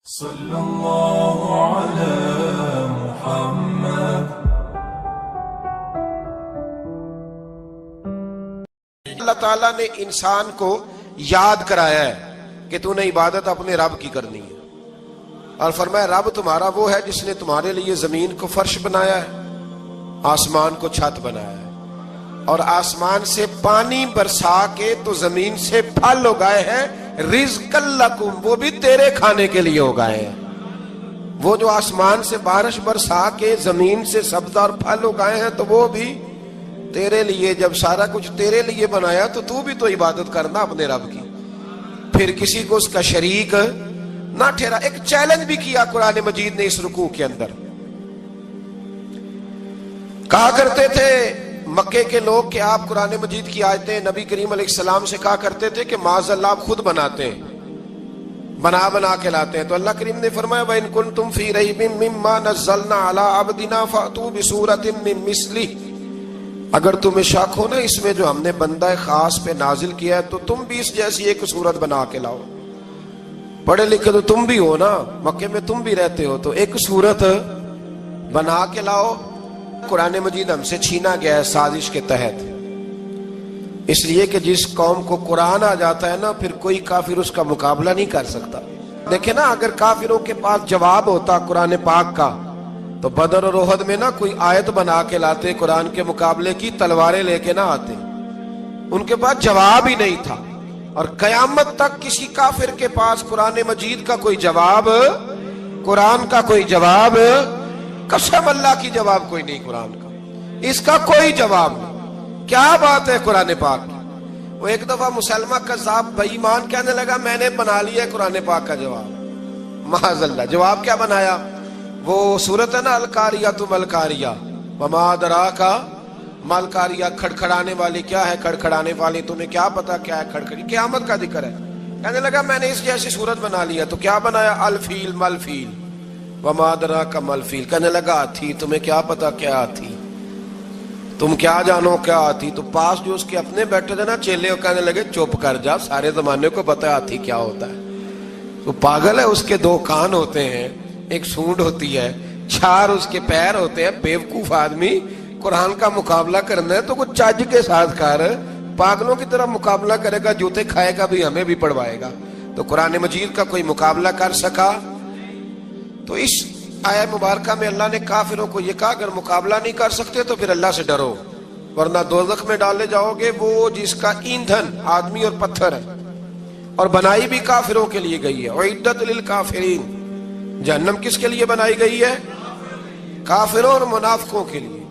صلی اللہ علی محمد۔ اللہ تعالیٰ نے انسان کو یاد کرایا ہے کہ تو نے عبادت اپنے رب کی کرنی ہے، اور فرمایا رب تمہارا وہ ہے جس نے تمہارے لیے زمین کو فرش بنایا ہے، آسمان کو چھت بنایا ہے، اور آسمان سے پانی برسا کے تو زمین سے پھل اگائے ہیں، رزق لکم، وہ بھی تیرے کھانے کے لیے اگائے ہیں۔ وہ جو آسمان سے بارش برسا کے زمین سے سبز اور پھل اگائے ہیں تو وہ بھی تیرے لیے۔ جب سارا کچھ تیرے لیے بنایا تو بھی تو عبادت کرنا اپنے رب کی، پھر کسی کو اس کا شریک نہ ٹھہرا۔ ایک چیلنج بھی کیا قرآن مجید نے اس رکوع کے اندر، کہا کرتے تھے مکے کے لوگ کہ آپ قرآن مجید کی آیتیں نبی کریم علیہ السلام سے کہا کرتے تھے کہ معاذ اللہ آپ خود بناتے ہیں، بنا کے لاتے ہیں۔ تو اللہ کریم نے فرمایا وَإِن كُنتُمْ فِي رَيْبٍ مِّمَّا نَزَّلْنَا عَلَىٰ عَبْدِنَا فَأْتُوا بِسُورَةٍ مِّن مِّثْلِهِ، اگر تمہیں شک ہو نا اس میں جو ہم نے بندہ خاص پہ نازل کیا ہے تو تم بھی اس جیسی ایک صورت بنا کے لاؤ۔ پڑھے لکھے تو تم بھی ہو نا، مکے میں تم بھی رہتے ہو، تو ایک صورت بنا کے لاؤ۔ قرآن مجید ہم سے چھینا گیا ہے سازش کے تحت، اس لیے کہ جس قوم کو قرآن آ جاتا ہے نا پھر کوئی کافر اس کا مقابلہ نہیں کر سکتا۔ دیکھیں نا، اگر کافروں کے پاس جواب ہوتا قرآن پاک کا تو بدر اور احد میں نا کوئی آیت بنا کے لاتے قرآن کے مقابلے کی، تلواریں لے کے نہ آتے، ان کے پاس جواب ہی نہیں تھا۔ اور قیامت تک کسی کافر کے پاس قرآن مجید کا کوئی جواب، قرآن کا کوئی جواب، قسم اللہ کی جواب کوئی نہیں، قرآن کا اس کا کوئی جواب نہیں۔ کیا بات ہے قرآن پاک کی۔ وہ ایک دفعہ مسلمہ کذاب بے ایمان کہنے لگا میں نے بنا لیا ہے قرآن پاک کا جواب، معاذ اللہ۔ جواب کیا بنایا؟ وہ سورت ہے نا القاریۃ ملقاریہ، وما ادراک ملقاریہ، کھڑکھڑانے والی کیا ہے، کھڑکھڑانے والی تمہیں کیا پتا کیا ہے کھڑکھڑی، قیامت کا ذکر ہے۔ کہنے لگا میں نے اس جیسی صورت بنا لیا، تو کیا بنایا؟ الفیل ملفیل، وما ادراک ملفیل۔ کہنے لگا ہاتھی، تمہیں کیا پتا کیا ہاتھی، تم کیا جانو کیا ہاتھی۔ تو پاس جو اس کے اپنے بیٹھے تھے نا چیلے، وہ کہنے لگے چپ کر جا، سارے زمانے کو پتا ہے ہاتھی کیا ہوتا ہے۔ تو پاگل ہے، اس کے دو کان ہوتے ہیں، ایک سونڈ ہوتی ہے، چار اس کے پیر ہوتے ہیں۔ بیوقوف آدمی، قرآن کا مقابلہ کرنا ہے تو کچھ چج کے ساتھ کر، پاگلوں کی طرح مقابلہ کرے گا، جوتے کھائے گا بھی ہمیں بھی پڑھوائے گا۔ تو قرآن مجید کا کوئی مقابلہ کر سکا؟ تو اس آیہ مبارکہ میں اللہ نے کافروں کو یہ کہا اگر مقابلہ نہیں کر سکتے تو پھر اللہ سے ڈرو، ورنہ دوزخ میں ڈالے جاؤ گے، وہ جس کا ایندھن آدمی اور پتھر ہے، اور بنائی بھی کافروں کے لیے گئی ہے۔ اعدت للکافرین، جہنم کس کے لیے بنائی گئی ہے؟ کافروں اور منافقوں کے لیے۔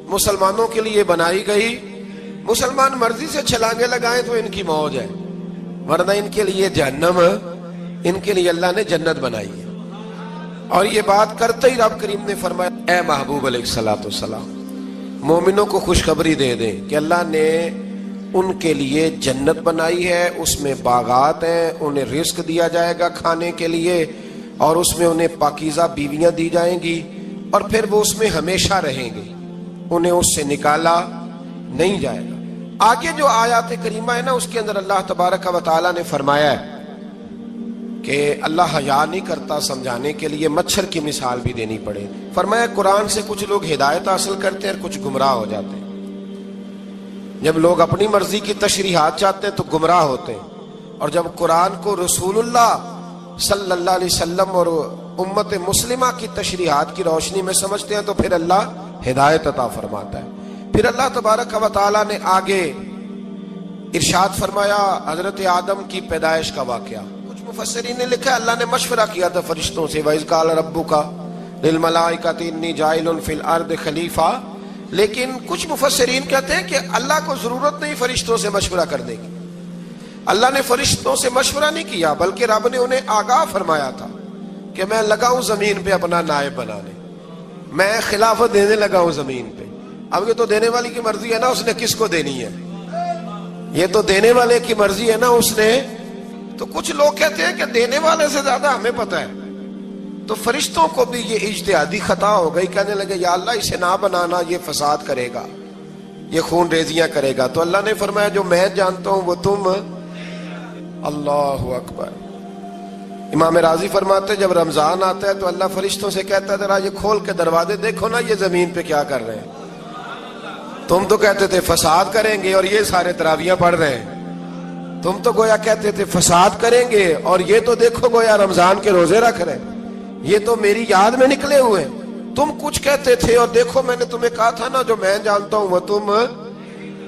مسلمانوں کے لیے بنائی گئی، مسلمان مرضی سے چھلانگے لگائیں تو ان کی موج ہے، ورنہ ان کے لیے جہنم، ان کے لیے اللہ نے جنت بنائی ہے۔ اور یہ بات کرتے ہی رب کریم نے فرمایا اے محبوب علیہ السلام، مومنوں کو خوشخبری دے دیں کہ اللہ نے ان کے لیے جنت بنائی ہے، اس میں باغات ہیں، انہیں رزق دیا جائے گا کھانے کے لیے، اور اس میں انہیں پاکیزہ بیویاں دی جائیں گی، اور پھر وہ اس میں ہمیشہ رہیں گے، انہیں اس سے نکالا نہیں جائے گا۔ آگے جو آیات کریمہ ہے نا اس کے اندر اللہ تبارک و تعالیٰ نے فرمایا ہے کہ اللہ حیا نہیں کرتا سمجھانے کے لیے، مچھر کی مثال بھی دینی پڑے۔ فرمایا قرآن سے کچھ لوگ ہدایت حاصل کرتے ہیں اور کچھ گمراہ ہو جاتے ہیں۔ جب لوگ اپنی مرضی کی تشریحات چاہتے ہیں تو گمراہ ہوتے ہیں، اور جب قرآن کو رسول اللہ صلی اللہ علیہ وسلم اور امت مسلمہ کی تشریحات کی روشنی میں سمجھتے ہیں تو پھر اللہ ہدایت عطا فرماتا ہے۔ پھر اللہ تبارک و تعالیٰ نے آگے ارشاد فرمایا حضرت آدم کی پیدائش کا واقعہ۔ مفسرین نے لکھا ہے اللہ نے مشورہ کیا تھا فرشتوں سے، وَإِذْ قَالَ رَبُّكَ لِلْمَلَائِكَةِ إِنِّي جَاعِلٌ فِي الْأَرْضِ خَلِيفَةً، لیکن کچھ مفسرین کہتے ہیں کہ اللہ کو ضرورت نہیں فرشتوں سے مشورہ کرنے کی، اللہ نے فرشتوں سے مشورہ نہیں کیا، بلکہ رب نے انہیں آگاہ فرمایا تھا کہ میں لگا ہوں زمین پہ اپنا نائب بنانے، میں خلافت دینے لگا ہوں زمین پہ۔ اب یہ تو دینے والی کی مرضی ہے نا اس نے کس کو دینی ہے، یہ تو دینے والے کی مرضی ہے نا اس نے۔ تو کچھ لوگ کہتے ہیں کہ دینے والے سے زیادہ ہمیں پتہ ہے، تو فرشتوں کو بھی یہ اجتہادی خطا ہو گئی، کہنے لگے یا اللہ اسے نہ بنانا، یہ فساد کرے گا، یہ خون ریزیاں کرے گا۔ تو اللہ نے فرمایا جو میں جانتا ہوں وہ تم، اللہ اکبر، امام راضی فرماتے ہیں جب رمضان آتا ہے تو اللہ فرشتوں سے کہتا ہے ذرا یہ کھول کے دروازے دیکھو نا یہ زمین پہ کیا کر رہے ہیں. تم تو کہتے تھے فساد کریں گے اور یہ سارے تراویحاں پڑھ رہے ہیں. تم تو گویا کہتے تھے فساد کریں گے اور یہ تو دیکھو گویا رمضان کے روزے رکھ رہے ہیں. یہ تو میری یاد میں نکلے ہوئے ہیں. تم کچھ کہتے تھے اور دیکھو میں نے تمہیں کہا تھا نا جو میں جانتا ہوں وہ تم.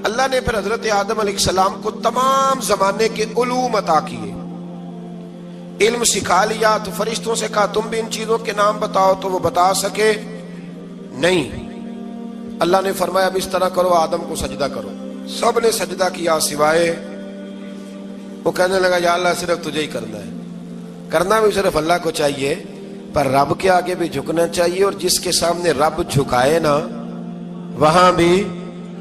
اللہ نے پھر حضرت آدم علیہ السلام کو تمام زمانے کے علوم عطا کیے, علم سکھا لیا. تو فرشتوں سے کہا تم بھی ان چیزوں کے نام بتاؤ, تو وہ بتا سکے نہیں. اللہ نے فرمایا اب اس طرح کرو آدم کو سجدہ کرو. سب نے سجدہ کیا سوائے وہ. کہنے لگا یا اللہ صرف تجھے ہی کرنا ہے. کرنا بھی صرف اللہ کو چاہیے پر رب کے آگے بھی جھکنا چاہیے, اور جس کے سامنے رب جھکائے نا وہاں بھی.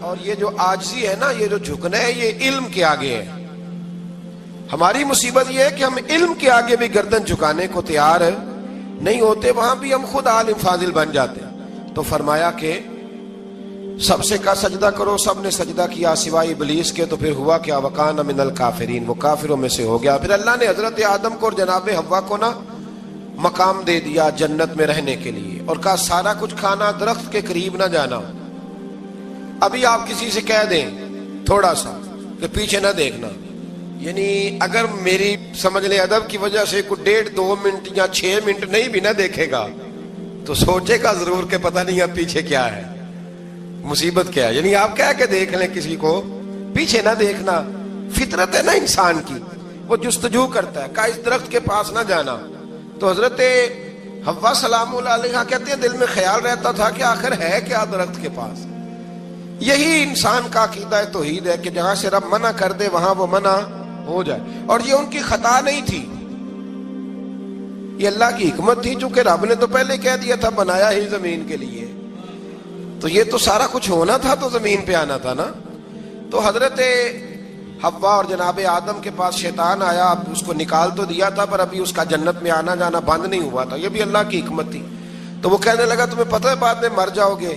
اور یہ جو عاجزی ہے نا, یہ جو جھکنا ہے یہ علم کے آگے ہے. ہماری مصیبت یہ ہے کہ ہم علم کے آگے بھی گردن جھکانے کو تیار نہیں ہوتے, وہاں بھی ہم خود عالم فاضل بن جاتے ہیں. تو فرمایا کہ سب سے کہا سجدہ کرو, سب نے سجدہ کیا سوائے ابلیس کے. تو پھر ہوا کیا وکان من الکافرین, وہ کافروں میں سے ہو گیا. پھر اللہ نے حضرت آدم کو اور جناب حوا کو نا مقام دے دیا جنت میں رہنے کے لیے, اور کہا سارا کچھ کھانا, درخت کے قریب نہ جانا. ابھی آپ کسی سے کہہ دیں تھوڑا سا کہ پیچھے نہ دیکھنا, یعنی اگر میری سمجھ لیں ادب کی وجہ سے کوئی 1.5-2 منٹ یا 6 منٹ نہیں بھی نہ دیکھے گا تو سوچے گا ضرور کہ پتہ نہیں اب پیچھے کیا ہے, مصیبت کیا ہے. یعنی آپ کہہ کے دیکھ لیں کسی کو, پیچھے نہ دیکھنا. فطرت ہے نا انسان کی, وہ جستجو کرتا ہے. کہا اس درخت کے پاس نہ جانا. تو حضرت حوا سلام اللہ علیہ کہتے ہیں دل میں خیال رہتا تھا کہ آخر ہے کیا درخت کے پاس. یہی انسان کا عقیدہ توحید ہے کہ جہاں سے رب منع کر دے وہاں وہ منع ہو جائے. اور یہ ان کی خطا نہیں تھی, یہ اللہ کی حکمت تھی, چونکہ رب نے تو پہلے کہہ دیا تھا بنایا ہی زمین کے لیے, تو یہ تو سارا کچھ ہونا تھا تو زمین پہ آنا تھا نا. تو حضرت حوا اور جناب آدم کے پاس شیطان آیا, اب اس کو نکال تو دیا تھا پر ابھی اس کا جنت میں آنا جانا بند نہیں ہوا تھا, یہ بھی اللہ کی حکمت تھی. تو وہ کہنے لگا تمہیں پتہ ہے بعد میں مر جاؤ گے.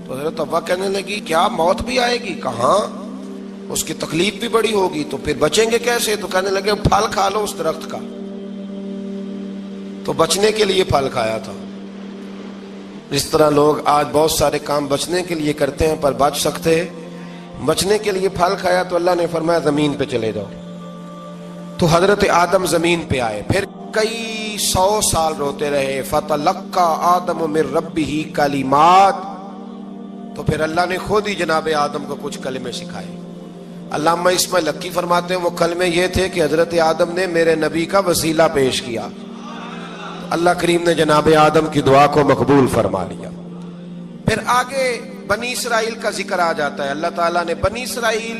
تو حضرت حوا کہنے لگی کیا موت بھی آئے گی؟ کہاں, اس کی تکلیف بھی بڑی ہوگی, تو پھر بچیں گے کیسے؟ تو کہنے لگے پھل کھا لو اس درخت کا. تو بچنے کے لیے پھل کھایا تھا. اس طرح لوگ آج بہت سارے کام بچنے کے لیے کرتے ہیں پر بچ سکتے, بچنے کے لیے پھل کھایا تو اللہ نے فرمایا زمین پہ چلے جاؤ. تو حضرت آدم زمین پہ آئے, پھر کئی 100 سال روتے رہے. فَتَلَقَّى آدَمُ مِن رَبِّهِ کَلِمَاتٍ, تو پھر اللہ نے خود ہی جناب آدم کو کچھ کلمے سکھائے. علامہ اسماعیل حقی فرماتے ہیں وہ کلمے یہ تھے کہ حضرت آدم نے میرے نبی کا وسیلہ پیش کیا, اللہ کریم نے جناب آدم کی دعا کو مقبول فرما لیا. پھر آگے بنی اسرائیل کا ذکر آ جاتا ہے. اللہ تعالیٰ نے بنی اسرائیل,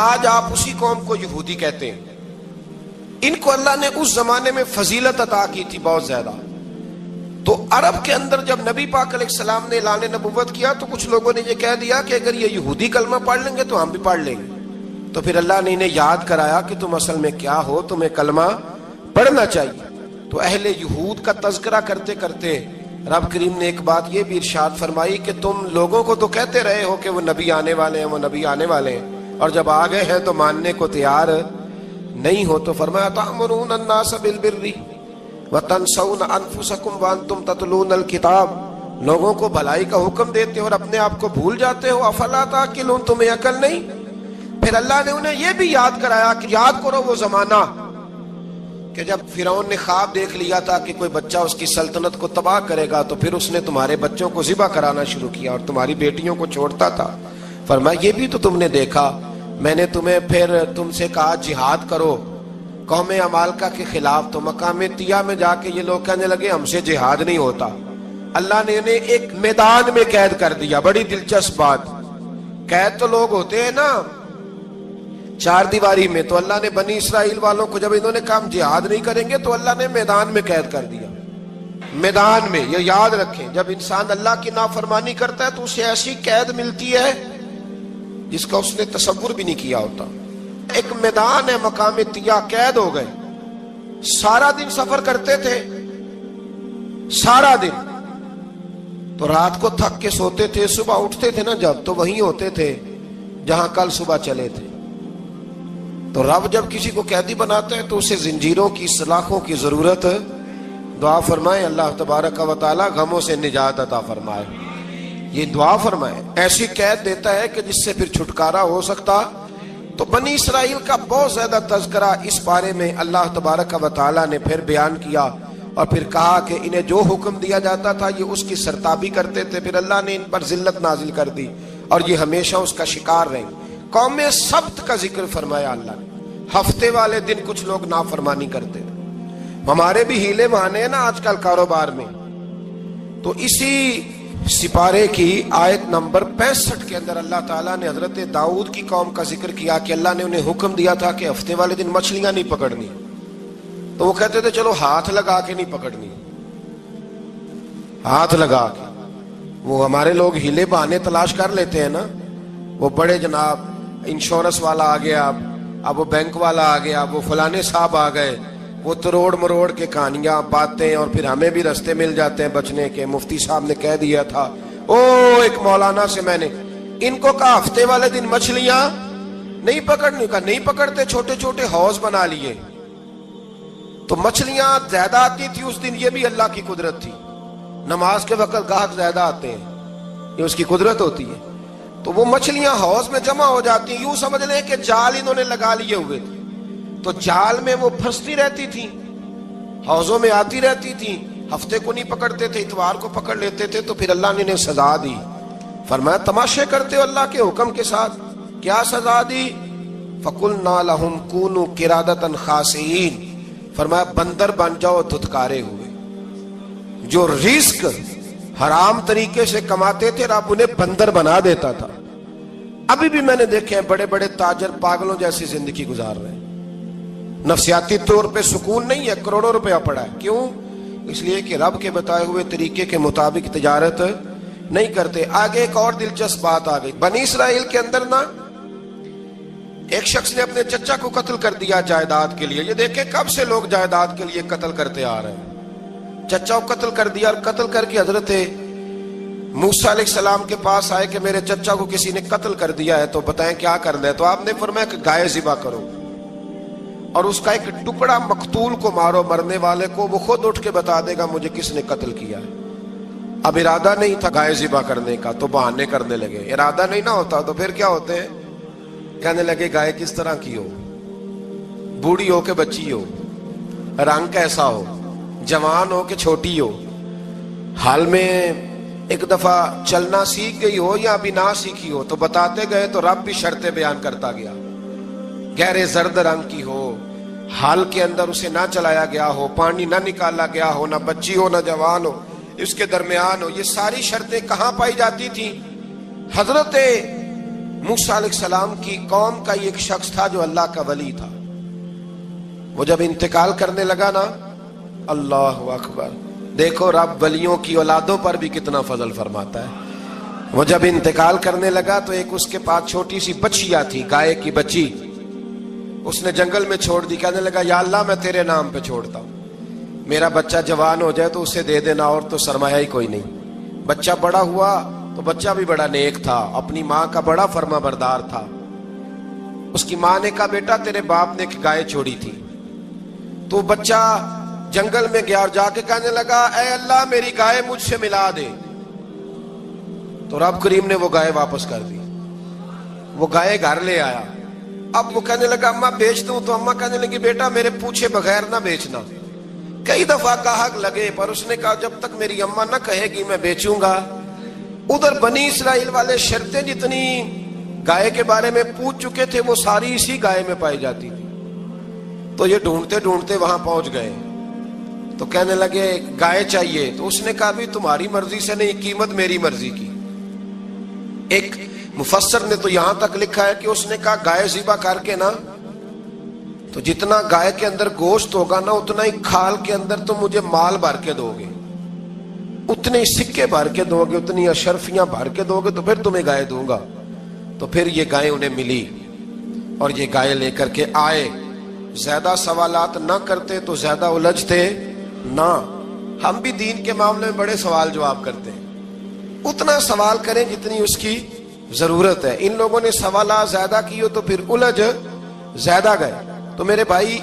آج آپ اسی قوم کو یہودی کہتے ہیں, ان کو اللہ نے اس زمانے میں فضیلت عطا کی تھی بہت زیادہ. تو عرب کے اندر جب نبی پاک علیہ السلام نے اعلان نبوت کیا تو کچھ لوگوں نے یہ کہہ دیا کہ اگر یہ یہودی کلمہ پڑھ لیں گے تو ہم بھی پڑھ لیں گے. تو پھر اللہ نے انہیں یاد کرایا کہ تم اصل میں کیا ہو, تمہیں کلمہ پڑھنا چاہیے. تو اہل یہود کا تذکرہ کرتے کرتے رب کریم نے ایک بات یہ بھی ارشاد فرمائی کہ تم لوگوں کو تو کہتے رہے ہو کہ وہ نبی آنے والے ہیں, وہ نبی آنے والے ہیں, اور جب آ گئے ہیں تو ماننے کو تیار نہیں ہو. تو فرمایا تأمرون الناس بالبر وتنسون انفسکم وانتم تتلون الکتاب, لوگوں کو بھلائی کا حکم دیتے ہو اور اپنے آپ کو بھول جاتے ہو. افلا تعقلون, تمہیں عقل نہیں؟ پھر اللہ نے انہیں یہ بھی یاد کرایا کہ یاد کرو وہ زمانہ کہ جب فرعون نے خواب دیکھ لیا تھا کہ کوئی بچہ اس کی سلطنت کو تباہ کرے گا, تو پھر اس نے تمہارے بچوں کو ذبح کرانا شروع کیا اور تمہاری بیٹیوں کو چھوڑتا تھا. فرمایا یہ بھی تو تم نے دیکھا, میں نے تمہیں پھر تم سے کہا جہاد کرو قوم عمالقہ کے خلاف, تو مقام طیہ میں جا کے یہ لوگ کہنے لگے ہم سے جہاد نہیں ہوتا. اللہ نے انہیں ایک میدان میں قید کر دیا. بڑی دلچسپ بات, قید تو لوگ ہوتے ہیں نا چار دیواری میں, تو اللہ نے بنی اسرائیل والوں کو جب انہوں نے کہا ہم جہاد نہیں کریں گے تو اللہ نے میدان میں قید کر دیا. میدان میں, یہ یاد رکھیں, جب انسان اللہ کی نافرمانی کرتا ہے تو اسے ایسی قید ملتی ہے جس کا اس نے تصور بھی نہیں کیا ہوتا. ایک میدان ہے مقام طیہ, قید ہو گئے. سارا دن سفر کرتے تھے, سارا دن, تو رات کو تھک کے سوتے تھے, صبح اٹھتے تھے نا جب, تو وہیں ہوتے تھے جہاں کل صبح چلے تھے. تو رب جب کسی کو قیدی بناتا ہے تو اسے زنجیروں کی سلاخوں کی ضرورت، دعا فرمائے اللہ تبارک و تعالی غموں سے نجات عطا فرمائے، یہ دعا فرمائے۔ ایسی قید دیتا ہے کہ جس سے پھر چھٹکارا ہو سکتا۔ تو بنی اسرائیل کا بہت زیادہ تذکرہ اس بارے میں اللہ تبارک و تعالی نے پھر بیان کیا، اور پھر کہا کہ انہیں جو حکم دیا جاتا تھا یہ اس کی سرتابی کرتے تھے، پھر اللہ نے ان پر ذلت نازل کر دی اور یہ ہمیشہ اس کا شکار رہیں۔ قوم سبت کا ذکر فرمایا اللہ نے، ہفتے والے دن کچھ لوگ نافرمانی کرتے تھے۔ ہمارے بھی ہیلے بہانے ہیں نا آج کل کاروبار میں، تو اسی سپارے کی آیت نمبر 65 کے اندر اللہ تعالیٰ نے حضرت داؤد کی قوم کا ذکر کیا کہ اللہ نے انہیں حکم دیا تھا کہ ہفتے والے دن مچھلیاں نہیں پکڑنی، تو وہ کہتے تھے چلو ہاتھ لگا کے نہیں پکڑنی، ہاتھ لگا کے۔ وہ ہمارے لوگ ہیلے بہانے تلاش کر لیتے ہیں نا، وہ بڑے جناب انشورنس والا آ گیا، اب وہ بینک والا آ گیا، وہ فلانے صاحب آ گئے، وہ تروڑ مروڑ کے کہانیاں باتیں، اور پھر ہمیں بھی رستے مل جاتے ہیں بچنے کے۔ مفتی صاحب نے کہہ دیا تھا، ایک مولانا سے میں نے ان کو کہا ہفتے والے دن مچھلیاں نہیں پکڑنی، کہا نہیں پکڑتے، چھوٹے چھوٹے حوض بنا لیے۔ تو مچھلیاں زیادہ آتی تھی اس دن، یہ بھی اللہ کی قدرت تھی، نماز کے وقت گاہک زیادہ آتے ہیں، یہ اس کی قدرت ہوتی ہے۔ تو وہ مچھلیاں حوض میں جمع ہو جاتی ہیں، یوں سمجھ لیں کہ جال انہوں نے لگا لیے ہوئے تھے، تو جال میں وہ پھنستی رہتی تھی، حوضوں میں آتی رہتی تھی۔ ہفتے کو نہیں پکڑتے تھے، اتوار کو پکڑ لیتے تھے، تو پھر اللہ نے انہیں سزا دی۔ فرمایا تماشے کرتے ہو اللہ کے حکم کے ساتھ، کیا سزا دی؟ فَقُلْنَا لَهُمْ كُونُوا قِرَادَةً خَاسِئِينَ، فرمایا بندر بن جاؤ دھتکارے ہوئے۔ جو رزق حرام طریقے سے کماتے تھے رب انہیں بندر بنا دیتا تھا۔ ابھی بھی میں نے دیکھے ہیں بڑے بڑے تاجر پاگلوں جیسی زندگی گزار رہے ہیں، نفسیاتی طور پہ سکون نہیں ہے، کروڑوں روپیہ پڑا ہے۔ کیوں؟ اس لیے کہ رب کے بتائے ہوئے طریقے کے مطابق تجارت نہیں کرتے۔ آگے ایک اور دلچسپ بات آ گئی، بنی اسرائیل کے اندر نا ایک شخص نے اپنے چچا کو قتل کر دیا جائیداد کے لیے۔ یہ دیکھیں کب سے لوگ جائیداد کے لیے قتل کرتے آ رہے ہیں۔ چچا کو قتل کر دیا، اور قتل کر کے حضرت موسیٰ علیہ السلام کے پاس آئے کہ میرے چچا کو کسی نے قتل کر دیا ہے، تو بتائیں کیا کرنا ہے؟ تو آپ نے فرمایا کہ گائے ذبح کرو، اور اس کا ایک ٹکڑا مقتول کو مارو، مرنے والے کو، وہ خود اٹھ کے بتا دے گا مجھے کس نے قتل کیا ہے۔ اب ارادہ نہیں تھا گائے ذبح کرنے کا، تو بہانے کرنے لگے۔ ارادہ نہیں نہ ہوتا تو پھر کیا ہوتے ہیں؟ کہنے لگے گائے کس طرح کی ہو، بوڑھی ہو کہ بچی ہو، رنگ کیسا ہو، جوان ہو کہ چھوٹی ہو، حال میں ایک دفعہ چلنا سیکھ گئی ہو یا ابھی نہ سیکھی ہو۔ تو بتاتے گئے تو رب بھی شرطیں بیان کرتا گیا، گہرے زرد رنگ کی ہو، حال کے اندر اسے نہ چلایا گیا ہو، پانی نہ نکالا گیا ہو، نہ بچی ہو نہ جوان ہو، اس کے درمیان ہو۔ یہ ساری شرطیں کہاں پائی جاتی تھی؟ حضرت موسیٰ علیہ السلام کی قوم کا ایک شخص تھا جو اللہ کا ولی تھا، وہ جب انتقال کرنے لگا نا، اللہ اکبر، دیکھو رب ولیوں کی اولادوں پر بھی کتنا فضل فرماتا ہے۔ وہ جب انتقال کرنے لگا تو ایک اس کے پاس چھوٹی سی بچیا تھی، گائے کی بچی، اس نے جنگل میں چھوڑ دی۔ کہنے لگا یا اللہ میں تیرے نام پہ چھوڑتا ہوں، میرا بچہ جوان ہو جائے تو اسے دے دینا، اور تو سرمایہ ہی کوئی نہیں۔ بچہ بڑا ہوا تو بچہ بھی بڑا نیک تھا، اپنی ماں کا بڑا فرما بردار تھا۔ اس کی ماں نے کہا بیٹا تیرے باپ نے ایک گائے چھوڑی تھی، تو بچہ جنگل میں گیا اور جا کے کہنے لگا اے اللہ میری گائے مجھ سے ملا دے۔ تو رب کریم نے وہ گائے واپس کر دی، وہ گائے گھر لے آیا۔ اب وہ کہنے لگا اماں بیچ دوں، تو اماں کہنے لگی بیٹا میرے پوچھے بغیر نہ بیچنا۔ کئی دفعہ گاہک لگے پر اس نے کہا جب تک میری اماں نہ کہے گی میں بیچوں گا۔ ادھر بنی اسرائیل والے شرطیں جتنی گائے کے بارے میں پوچھ چکے تھے وہ ساری اسی گائے میں پائی جاتی تھی۔ تو یہ ڈھونڈتے ڈھونڈتے وہاں پہنچ گئے، تو کہنے لگے گائے چاہیے۔ تو اس نے کہا بھی تمہاری مرضی سے نہیں، قیمت میری مرضی کی۔ ایک مفسر نے تو یہاں تک لکھا ہے کہ اس نے کہا گائے ذبح کر کے نا، تو جتنا گائے کے اندر گوشت ہوگا نا اتنا ہی کھال کے اندر تو مجھے مال بھر کے دو گے، اتنے سکے بھر کے دو گے، اتنی اشرفیاں بھر کے دو گے تو پھر تمہیں گائے دوں گا۔ تو پھر یہ گائے انہیں ملی اور یہ گائے لے کر کے آئے۔ زیادہ سوالات نہ کرتے تو زیادہ الجھتے نہ۔ ہم بھی دین کے معاملے میں بڑے سوال جواب کرتے ہیں، اتنا سوال کریں جتنی اس کی ضرورت ہے۔ ان لوگوں نے سوالات زیادہ کی ہو تو پھر الجھ زیادہ گئے. تو میرے بھائی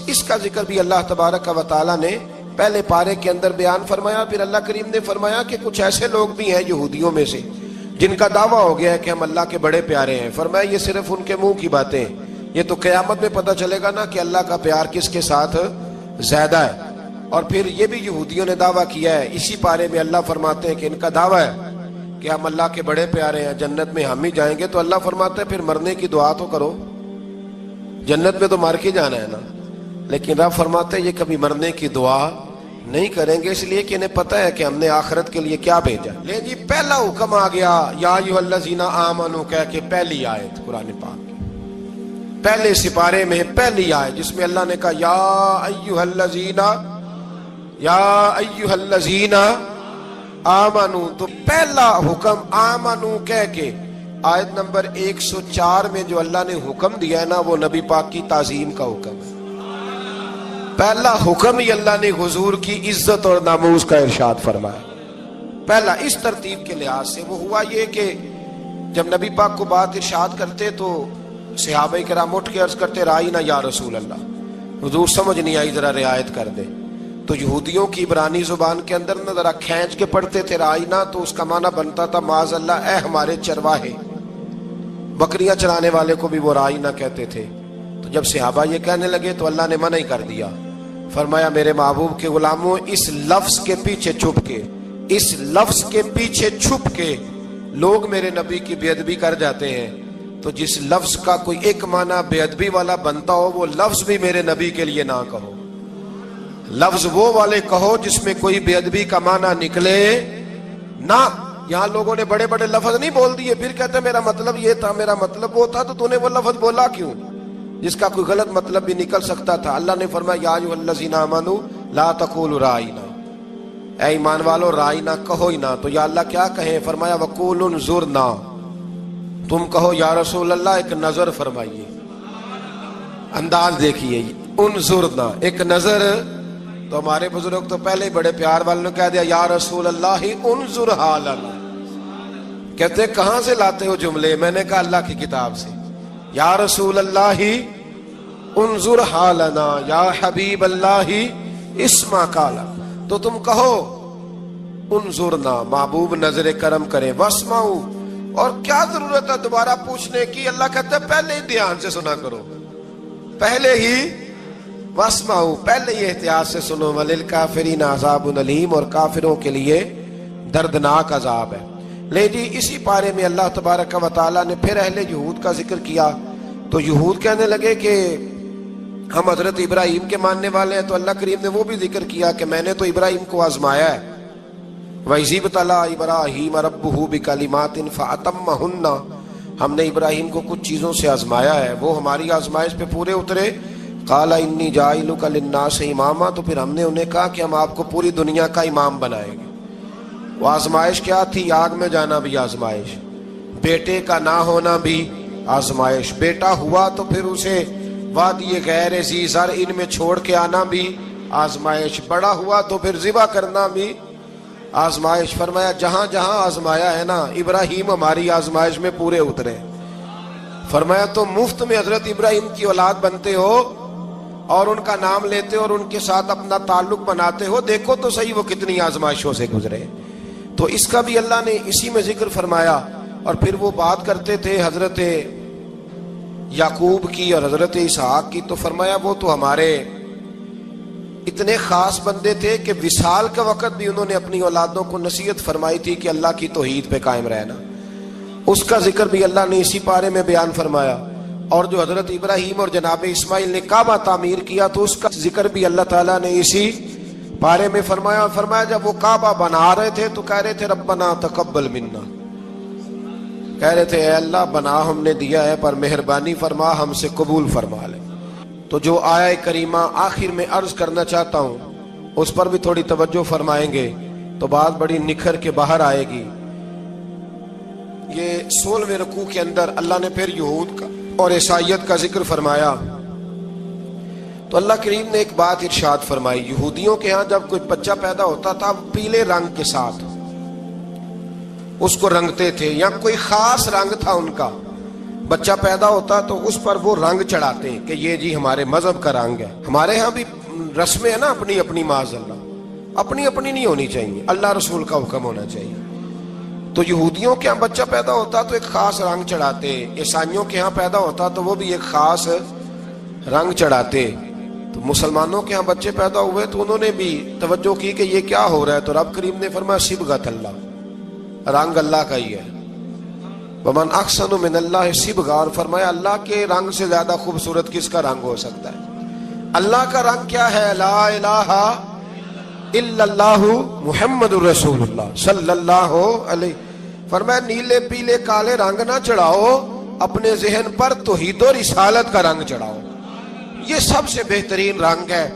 اس کا ذکر بھی اللہ تبارک و تعالیٰ نے پہلے پارے کے اندر بیان فرمایا. پھر اللہ کریم نے فرمایا کہ کچھ ایسے لوگ بھی ہیں یہودیوں میں سے جن کا دعویٰ ہو گیا ہے کہ ہم اللہ کے بڑے پیارے ہیں. فرمایا یہ صرف ان کے منہ کی باتیں ہیں, یہ تو قیامت میں پتہ چلے گا نا کہ اللہ کا پیار کس کے ساتھ زیادہ ہے. اور پھر یہ بھی یہودیوں نے دعویٰ کیا ہے, اسی پارے میں اللہ فرماتے ہیں کہ ان کا دعویٰ ہے کہ ہم اللہ کے بڑے پیارے ہیں, جنت میں ہم ہی جائیں گے. تو اللہ فرماتے ہیں پھر مرنے کی دعا تو کرو, جنت میں تو مر کے جانا ہے نا. لیکن رب فرماتے ہیں یہ کبھی مرنے کی دعا نہیں کریں گے, اس لیے کہ انہیں پتہ ہے کہ ہم نے آخرت کے لیے کیا بھیجا. لے جی پہلا حکم آ گیا یا ایھا الذین آمنوا کہہ کے, پہلی آیت قرآن پاک کی پہلے سپارے میں پہلی آیت جس میں اللہ نے کہا یا ایھا الذین آمنوا. تو پہلا حکم آمنوا کہہ کے آیت نمبر 104 میں جو اللہ نے حکم دیا ہے نا وہ نبی پاک کی تعظیم کا حکم ہے. پہلا حکم ہی اللہ نے حضور کی عزت اور ناموس کا ارشاد فرمایا. پہلا اس ترتیب کے لحاظ سے وہ ہوا یہ کہ جب نبی پاک کو بات ارشاد کرتے تو صحابہ کرام اٹھ کے عرض کرتے رائینا یا رسول اللہ, حضور سمجھ نہیں آئی ذرا رعایت کر دے. تو یہودیوں کی عبرانی زبان کے اندر نہ ذرا کھینچ کے پڑھتے تھے رائینا, تو اس کا معنی بنتا تھا معاذ اللہ اے ہمارے چرواہے. بکریاں چرانے والے کو بھی وہ رائینا کہتے تھے. تو جب صحابہ یہ کہنے لگے تو اللہ نے منع ہی کر دیا. فرمایا میرے محبوب کے غلاموں, اس لفظ کے پیچھے چھپ کے, اس لفظ کے پیچھے چھپ کے لوگ میرے نبی کی بے ادبی کر جاتے ہیں. تو جس لفظ کا کوئی ایک معنی بے ادبی والا بنتا ہو وہ لفظ بھی میرے نبی کے لیے نہ کہو. لفظ وہ والے کہو جس میں کوئی بے ادبی کا معنی نکلے نہ. یہاں لوگوں نے بڑے بڑے لفظ نہیں بول دیے, پھر کہتے میرا مطلب یہ تھا, میرا مطلب وہ تھا. تو تو نے وہ لفظ بولا کیوں جس کا کوئی غلط مطلب بھی نکل سکتا تھا؟ اللہ نے فرمایا یا ایھا الذین آمنوا لا تقولوا رائینا, اے ایمان والو رائینا کہو ہی نہ. تو یا اللہ کیا کہیں؟ فرمایا وقولوا انظرنا, تم کہو یا رسول اللہ ایک نظر فرمائیے. انداز دیکھیے, انظرنا ایک نظر. تو ہمارے بزرگ تو پہلے بڑے پیار والوں نے کہہ دیا یا رسول اللہ انظر حالنا. کہتے کہاں سے لاتے ہو جملے؟ میں نے کہا اللہ کی کتاب سے. یا رسول اللہ انظر حالنا, یا حبیب اللہ اسمع قالا. تو تم کہو انظرنا, محبوب نظر کرم کرے, واسمعوا, اور کیا ضرورت ہے دوبارہ پوچھنے کی؟ اللہ کہتا ہے پہلے ہی دھیان سے سنا کرو, پہلے ہی واسمعوا, پہلے ہی احتیاط سے سنو. وللکافرین عذاب علیم, اور کافروں کے لیے دردناک عذاب ہے. لے جی اسی پارے میں اللہ تبارک و تعالیٰ نے پھر اہل یہود کا ذکر کیا. تو یہود کہنے لگے کہ ہم حضرت ابراہیم کے ماننے والے ہیں. تو اللہ کریم نے وہ بھی ذکر کیا کہ میں نے تو ابراہیم کو آزمایا ہے. وَإِذِ ابْتَلَىٰ إِبْرَاهِيمَ رَبُّهُ بِكَلِمَاتٍ فَأَتَمَّهُنَّ, ہم نے ابراہیم کو کچھ چیزوں سے آزمایا ہے, وہ ہماری آزمائش پہ پورے اترے. قَالَ إِنِّي جَاعِلُكَ لِلنَّاسِ إِمَامًا, تو پھر ہم نے انہیں کہا کہ ہم آپ کو پوری دنیا کا امام بنائیں گے. وہ آزمائش کیا تھی؟ آگ میں جانا بھی آزمائش, بیٹے کا نہ ہونا بھی آزمائش, بیٹا ہوا تو پھر اسے وادی غیر ذی زرع میں چھوڑ کے آنا بھی آزمائش, بڑا ہوا تو پھر ذبح کرنا بھی آزمائش. فرمایا جہاں جہاں آزمایا ہے نا ابراہیم ہماری آزمائش میں پورے اترے. فرمایا تو مفت میں حضرت ابراہیم کی اولاد بنتے ہو اور ان کا نام لیتے اور ان کے ساتھ اپنا تعلق بناتے ہو, دیکھو تو صحیح وہ کتنی آزمائشوں سے گزرے. تو اس کا بھی اللہ نے اسی میں ذکر فرمایا. اور پھر وہ بات کرتے تھے حضرت یعقوب کی اور حضرت اسحاق کی. تو فرمایا وہ تو ہمارے اتنے خاص بندے تھے کہ وصال کا وقت بھی انہوں نے اپنی اولادوں کو نصیحت فرمائی تھی کہ اللہ کی توحید پہ قائم رہنا. اس کا ذکر بھی اللہ نے اسی پارے میں بیان فرمایا. اور جو حضرت ابراہیم اور جناب اسماعیل نے کعبہ تعمیر کیا تو اس کا ذکر بھی اللہ تعالیٰ نے اسی پارے میں فرمایا. فرمایا جب وہ کعبہ بنا رہے تھے تو کہہ رہے تھے ربنا تقبل منا, کہہ رہے تھے اے اللہ بنا ہم نے دیا ہے پر مہربانی فرما ہم سے قبول فرما لے. تو جو آیہ کریمہ آخر میں عرض کرنا چاہتا ہوں اس پر بھی تھوڑی توجہ فرمائیں گے تو بات بڑی نکھر کے باہر آئے گی. یہ 16ویں رکوع کے اندر اللہ نے پھر یہود کا اور عیسائیت کا ذکر فرمایا. تو اللہ کریم نے ایک بات ارشاد فرمائی, یہودیوں کے ہاں جب کوئی بچہ پیدا ہوتا تھا پیلے رنگ کے ساتھ اس کو رنگتے تھے, یا کوئی خاص رنگ تھا ان کا. بچہ پیدا ہوتا تو اس پر وہ رنگ چڑھاتے ہیں کہ یہ جی ہمارے مذہب کا رنگ ہے. ہمارے ہاں بھی رسمیں ہیں نا اپنی اپنی، معاذ اللہ اپنی اپنی نہیں ہونی چاہیے، اللہ رسول کا حکم ہونا چاہیے. تو یہودیوں کے ہاں بچہ پیدا ہوتا تو ایک خاص رنگ چڑھاتے، عیسائیوں کے ہاں پیدا ہوتا تو وہ بھی ایک خاص رنگ چڑھاتے. تو مسلمانوں کے ہاں بچے پیدا ہوئے تو انہوں نے بھی توجہ کی کہ یہ کیا ہو رہا ہے، تو رب کریم نے فرمایا صبغۃ اللہ، رنگ اللہ کا ہی ہے. ومن احسن من اللہ صبغہ، اور فرمایا اللہ کے رنگ سے زیادہ خوبصورت کس کا رنگ ہو سکتا ہے. اللہ کا رنگ کیا ہے؟ لا الہ الا اللہ محمد الرسول اللہ صلی اللہ علیہ. فرمایا نیلے پیلے کالے رنگ نہ چڑھاؤ، اپنے ذہن پر توحید و رسالت کا رنگ چڑھاؤ. یہ سب سے بہترین رنگ ہے.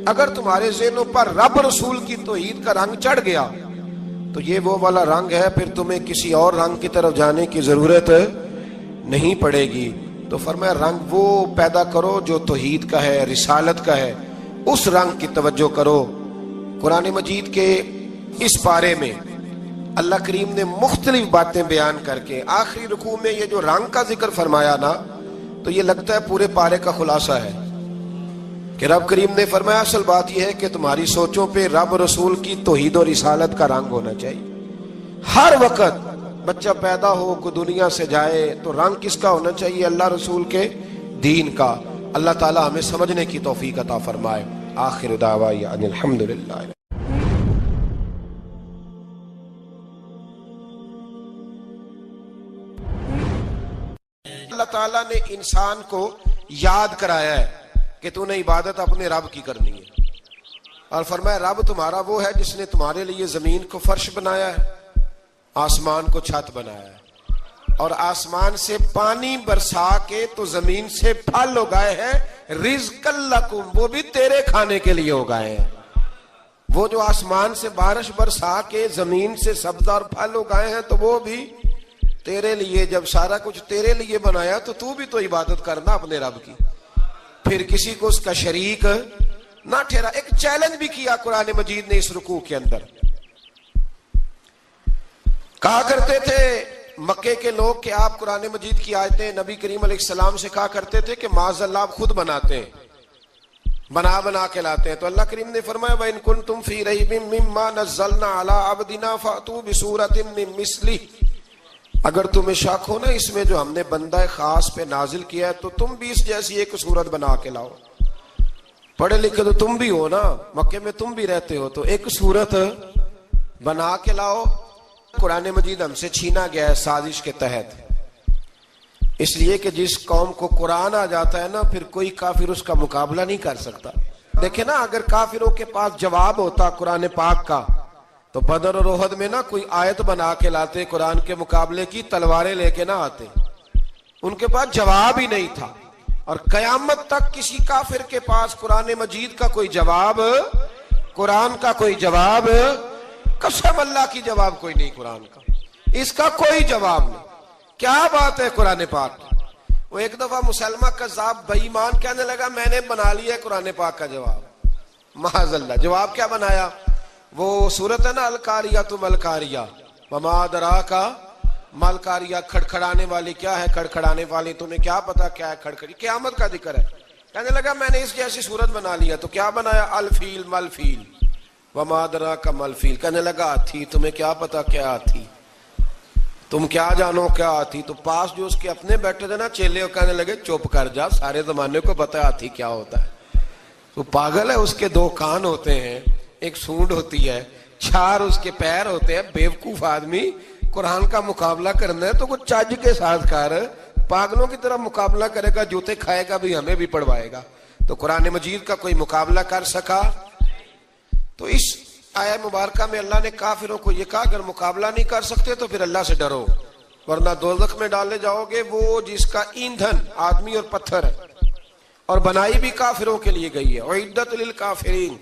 اگر تمہارے ذہنوں پر رب رسول کی توحید کا رنگ چڑھ گیا تو یہ وہ والا رنگ ہے، پھر تمہیں کسی اور رنگ کی طرف جانے کی ضرورت نہیں پڑے گی. تو فرمایا رنگ وہ پیدا کرو جو توحید کا ہے، رسالت کا ہے، اس رنگ کی توجہ کرو. قرآن مجید کے اس پارے میں اللہ کریم نے مختلف باتیں بیان کر کے آخری رکوع میں یہ جو رنگ کا ذکر فرمایا نا، تو یہ لگتا ہے پورے پارے کا خلاصہ ہے کہ رب کریم نے فرمایا اصل بات یہ ہے کہ تمہاری سوچوں پہ رب رسول کی توحید و رسالت کا رنگ ہونا چاہیے. ہر وقت بچہ پیدا ہو کو دنیا سے جائے تو رنگ کس کا ہونا چاہیے؟ اللہ رسول کے دین کا. اللہ تعالی ہمیں سمجھنے کی توفیق عطا فرمائے. آخر دعوانا ان الحمدللہ. اللہ تعالیٰ نے انسان کو یاد کرایا ہے کہ تو نے عبادت اپنے رب کی کرنی ہے، اور فرمایا رب تمہارا وہ ہے جس نے تمہارے لیے زمین کو فرش بنایا ہے، آسمان کو چھت بنایا ہے، اور آسمان سے پانی برسا کے تو زمین سے پھل اگائے ہیں، رزق لکم، وہ بھی تیرے کھانے کے لیے اگائے ہیں. وہ جو آسمان سے بارش برسا کے زمین سے سبز اور پھل اگائے ہیں تو وہ بھی تیرے لیے. جب سارا کچھ تیرے لیے بنایا تو بھی تو عبادت کرنا اپنے رب کی، پھر کسی کو اس کا شریک نہ ٹھہرا. ایک چیلنج بھی کیا قرآن مجید نے اس رکوع کے اندر. کہا کرتے تھے مکے کے لوگ کہ آپ قرآن مجید کی آیتیں نبی کریم علیہ السلام سے کہا کرتے تھے کہ معاذ اللہ آپ خود بناتے ہیں، بنا کے لاتے ہیں. تو اللہ کریم نے فرمایا وَإِن كُنتُمْ فِي رَيْبٍ مِّمَّا نَزَّلْنَا عَلَىٰ عَبْدِنَا فَأْتُوا بِسُورَةٍ مِّن مِّثْلِهِ، اگر تمہیں شک ہو نا اس میں جو ہم نے بندہ خاص پہ نازل کیا ہے تو تم بھی اس جیسی ایک صورت بنا کے لاؤ. پڑھے لکھے تو تم بھی ہو نا، مکے میں تم بھی رہتے ہو، تو ایک صورت بنا کے لاؤ. قرآن مجید ہم سے چھینا گیا ہے سازش کے تحت، اس لیے کہ جس قوم کو قرآن آ جاتا ہے نا پھر کوئی کافر اس کا مقابلہ نہیں کر سکتا. دیکھیں نا اگر کافروں کے پاس جواب ہوتا قرآن پاک کا تو بدر اور احد میں نا کوئی آیت بنا کے لاتے قرآن کے مقابلے کی، تلواریں لے کے نہ آتے. ان کے پاس جواب ہی نہیں تھا، اور قیامت تک کسی کافر کے پاس قرآن مجید کا کوئی جواب، قرآن کا کوئی جواب، قسم اللہ کی جواب کوئی نہیں قرآن کا، اس کا کوئی جواب نہیں. کیا بات ہے قرآن پاک کی. وہ ایک دفعہ مسلمہ کذاب بے ایمان کہنے لگا میں نے بنا لیا ہے قرآن پاک کا جواب. معاذ اللہ. جواب کیا بنایا؟ وہ صورت ہے نا القاریۃ ملقاریہ، وما ادراک ملقاریہ، کھڑکھڑانے والی. کیا ہے کھڑکھڑانے والی؟ تمہیں کیا پتا کیا ہے کھڑکھڑی؟ قیامت کا ذکر ہے. کہنے لگا میں نے اس جیسی صورت بنا لیا. تو کیا بنایا؟ الفیل ملفیل، وما ادراک ملفیل. کہنے لگا ہاتھی، تمہیں کیا پتا کیا ہاتھی، تم کیا جانو کیا ہاتھی. تو پاس جو اس کے اپنے بیٹھے تھے نا چیلے، وہ کہنے لگے چپ کر جا، سارے زمانے کو پتا ہے ہاتھی کیا ہوتا ہے. تو پاگل ہے، اس کے دو کان ہوتے ہیں، ایک سونڈ ہوتی ہے، چار اس کے پیر ہوتے ہیں. بیوقوف آدمی، قرآن کا مقابلہ کرنا ہے تو کچھ چج کے ساتھ کر. پاگلوں کی طرح مقابلہ کرے گا، جوتے کھائے گا بھی، ہمیں بھی پڑھوائے گا. تو قرآن مجید کا کوئی مقابلہ کر سکا؟ تو اس آیہ مبارکہ میں اللہ نے کافروں کو یہ کہا اگر مقابلہ نہیں کر سکتے تو پھر اللہ سے ڈرو، ورنہ دوزخ میں ڈالے جاؤ گے. وہ جس کا ایندھن آدمی اور پتھر ہے، اور بنائی بھی کافروں کے لیے گئی ہے. اعدت للکافرین،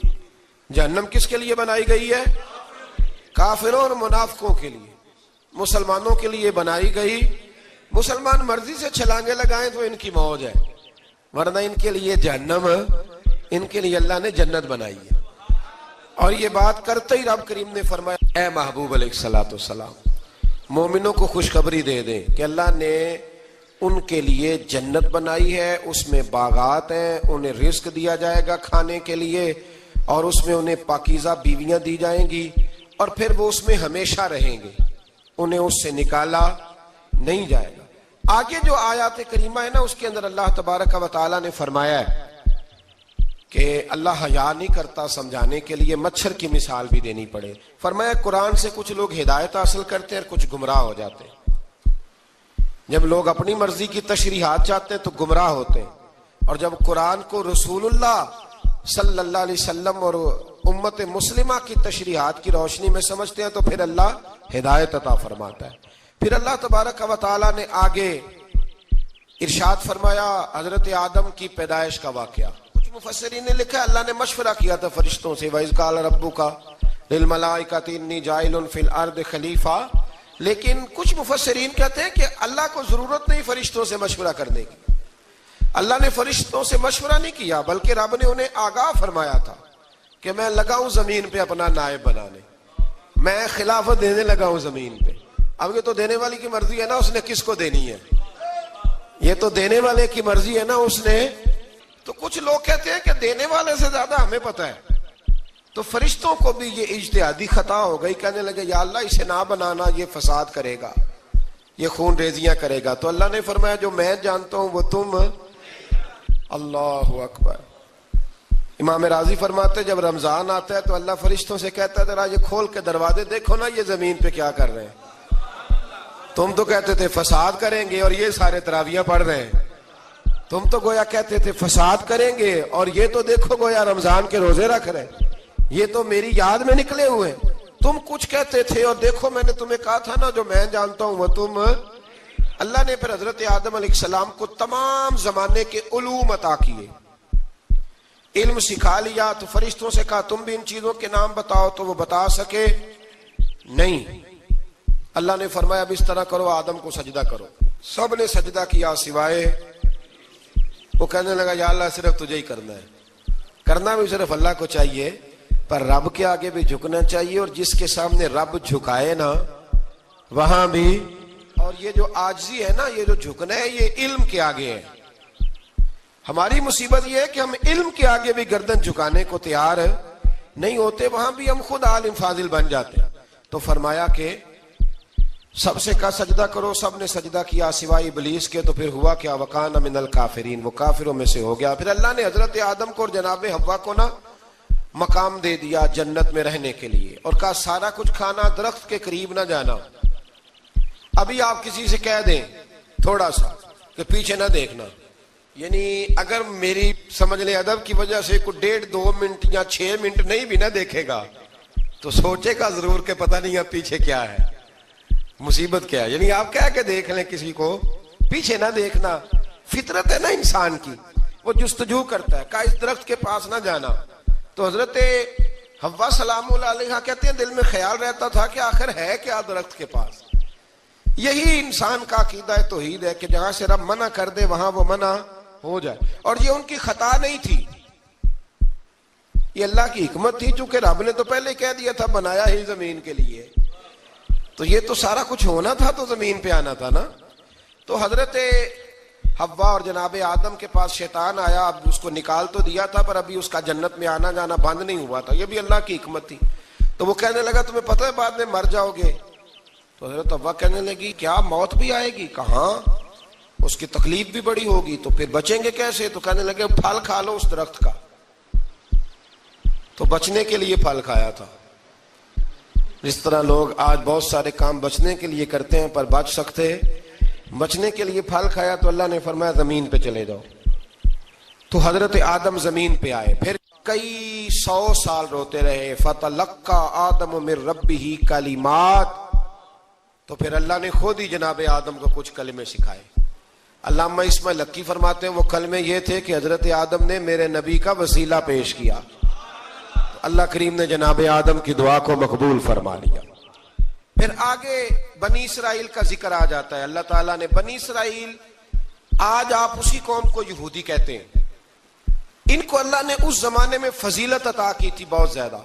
جہنم کس کے لیے بنائی گئی ہے؟ کافروں اور منافقوں کے لیے. مسلمانوں کے لیے بنائی گئی. مسلمان مرضی سے چھلانگے لگائیں تو ان کی موج ہے، ورنہ ان کے لیے جہنم، ان کے لیے اللہ نے جنت بنائی ہے. اور یہ بات کرتے ہی رب کریم نے فرمایا اے محبوب علیہ الصلوۃ والسلام مومنوں کو خوشخبری دے دیں کہ اللہ نے ان کے لیے جنت بنائی ہے، اس میں باغات ہیں، انہیں رزق دیا جائے گا کھانے کے لیے، اور اس میں انہیں پاکیزہ بیویاں دی جائیں گی، اور پھر وہ اس میں ہمیشہ رہیں گے، انہیں اس سے نکالا نہیں جائے گا۔ آگے جو آیات کریمہ ہے نا، اس کے اندر اللہ تبارک و تعالیٰ نے فرمایا ہے کہ اللہ حیا نہیں کرتا سمجھانے کے لیے مچھر کی مثال بھی دینی پڑے۔ فرمایا قرآن سے کچھ لوگ ہدایت حاصل کرتے ہیں اور کچھ گمراہ ہو جاتے ہیں۔ جب لوگ اپنی مرضی کی تشریحات چاہتے ہیں تو گمراہ ہوتے ہیں، اور جب قرآن کو رسول اللہ صلی اللہ علیہ وسلم اور امت مسلمہ کی تشریحات کی روشنی میں سمجھتے ہیں تو پھر اللہ ہدایت عطا فرماتا ہے۔ پھر اللہ تبارک و تعالیٰ نے آگے ارشاد فرمایا حضرت آدم کی پیدائش کا واقعہ۔ کچھ مفسرین نے لکھا ہے اللہ نے مشورہ کیا تھا فرشتوں سے، وَإِذْ قَالَ رَبُّكَ لِلْمَلَائِكَةِ إِنِّي جَاعِلٌ فِي الْأَرْضِ خَلِيفَةً، لیکن کچھ مفسرین کہتے ہیں کہ اللہ کو ضرورت نہیں فرشتوں سے مشورہ کرنے کی، اللہ نے فرشتوں سے مشورہ نہیں کیا، بلکہ رب نے انہیں آگاہ فرمایا تھا کہ میں لگا ہوں زمین پہ اپنا نائب بنانے، میں خلافت دینے لگا ہوں زمین پہ۔ اب یہ تو دینے والی کی مرضی ہے نا اس نے کس کو دینی ہے، یہ تو دینے والے کی مرضی ہے نا اس نے۔ تو کچھ لوگ کہتے ہیں کہ دینے والے سے زیادہ ہمیں پتہ ہے، تو فرشتوں کو بھی یہ اجتہادی خطا ہو گئی، کہنے لگے یا اللہ اسے نہ بنانا، یہ فساد کرے گا، یہ خون ریزیاں کرے گا۔ تو اللہ نے فرمایا جو میں جانتا ہوں وہ تم، اللہ اکبر۔ امام راضی فرماتے جب رمضان آتا ہے تو اللہ فرشتوں سے کہتا ہے ذرا یہ کھول کے دروازے دیکھو نا یہ زمین پہ کیا کر رہے ہیں، تم تو کہتے تھے فساد کریں گے اور یہ سارے تراویحیں پڑھ رہے ہیں، تم تو گویا کہتے تھے فساد کریں گے اور یہ تو دیکھو گویا رمضان کے روزے رکھ رہے ہیں، یہ تو میری یاد میں نکلے ہوئے ہیں۔ تم کچھ کہتے تھے اور دیکھو میں نے تمہیں کہا تھا نا جو میں جانتا ہوں وہ تم۔ اللہ نے پھر حضرت آدم علیہ السلام کو تمام زمانے کے علوم عطا کیے، علم سکھا لیا۔ تو فرشتوں سے کہا تم بھی ان چیزوں کے نام بتاؤ، تو وہ بتا سکے نہیں۔ اللہ نے فرمایا اب اس طرح کرو آدم کو سجدہ کرو، سب نے سجدہ کیا سوائے وہ، کہنے لگا یا اللہ صرف تجھے ہی کرنا ہے، کرنا بھی صرف اللہ کو چاہیے، پر رب کے آگے بھی جھکنا چاہیے، اور جس کے سامنے رب جھکائے نا وہاں بھی۔ اور یہ جو عاجزی ہے نا، یہ جو جھکنا ہے، یہ علم کے آگے ہے۔ ہماری مصیبت یہ ہے کہ ہم علم کے آگے بھی گردن جھکانے کو تیار نہیں ہوتے، وہاں بھی ہم خود عالم فاضل بن جاتے ہیں۔ تو فرمایا کہ سب سے کہا سجدہ کرو، سب نے سجدہ کیا سوائے ابلیس کے۔ تو پھر ہوا کیا وَكَانَ مِنَ الْكَافِرِينَ، وہ کافروں میں سے ہو گیا۔ پھر اللہ نے حضرت آدم کو اور جناب حوا کو نا مقام دے دیا جنت میں رہنے کے لیے، اور کہا سارا کچھ کھانا، درخت کے قریب نہ جانا۔ ابھی آپ کسی سے کہہ دیں تھوڑا سا کہ پیچھے نہ دیکھنا، یعنی اگر میری سمجھ لیں ادب کی وجہ سے کوئی 1.5-2 منٹ یا 6 منٹ نہیں بھی نہ دیکھے گا تو سوچے گا ضرور کہ پتہ نہیں اب پیچھے کیا ہے، مصیبت کیا ہے۔ یعنی آپ کہہ کے دیکھ لیں کسی کو، پیچھے نہ دیکھنا، فطرت ہے نا انسان کی، وہ جستجو کرتا ہے، کہا اس درخت کے پاس نہ جانا۔ تو حضرت حوا سلام اللہ علیہ کہتے ہیں دل میں خیال رہتا تھا کہ آخر ہے کیا درخت کے پاس۔ یہی انسان کا عقیدہ توحید ہے کہ جہاں سے رب منع کر دے وہاں وہ منع ہو جائے، اور یہ ان کی خطا نہیں تھی، یہ اللہ کی حکمت تھی، چونکہ رب نے تو پہلے کہہ دیا تھا بنایا ہی زمین کے لیے، تو یہ تو سارا کچھ ہونا تھا تو زمین پہ آنا تھا نا۔ تو حضرت حوا اور جناب آدم کے پاس شیطان آیا، اب اس کو نکال تو دیا تھا پر ابھی اس کا جنت میں آنا جانا بند نہیں ہوا تھا، یہ بھی اللہ کی حکمت تھی۔ تو وہ کہنے لگا تمہیں پتہ ہے بعد میں مر جاؤ گے؟ تو حضرت حوا کہنے لگی کیا موت بھی آئے گی؟ کہاں، اس کی تکلیف بھی بڑی ہوگی، تو پھر بچیں گے کیسے؟ تو کہنے لگے پھل کھا لو اس درخت کا۔ تو بچنے کے لیے پھل کھایا تھا۔ جس طرح لوگ آج بہت سارے کام بچنے کے لیے کرتے ہیں پر بچ سکتے، بچنے کے لیے پھل کھایا، تو اللہ نے فرمایا زمین پہ چلے جاؤ۔ تو حضرت آدم زمین پہ آئے، پھر کئی 100 سال روتے رہے۔ فَتَلَقَّى آدَمُ مِن رَبِّهِ کَلِمَاتٍ، تو پھر اللہ نے خود ہی جناب آدم کو کچھ کلمے سکھائے۔ علامہ اسماعیل لکی فرماتے ہیں وہ کلمے یہ تھے کہ حضرت آدم نے میرے نبی کا وسیلہ پیش کیا، تو اللہ کریم نے جناب آدم کی دعا کو مقبول فرما لیا۔ پھر آگے بنی اسرائیل کا ذکر آ جاتا ہے۔ اللہ تعالیٰ نے بنی اسرائیل، آج آپ اسی قوم کو یہودی کہتے ہیں، ان کو اللہ نے اس زمانے میں فضیلت عطا کی تھی بہت زیادہ۔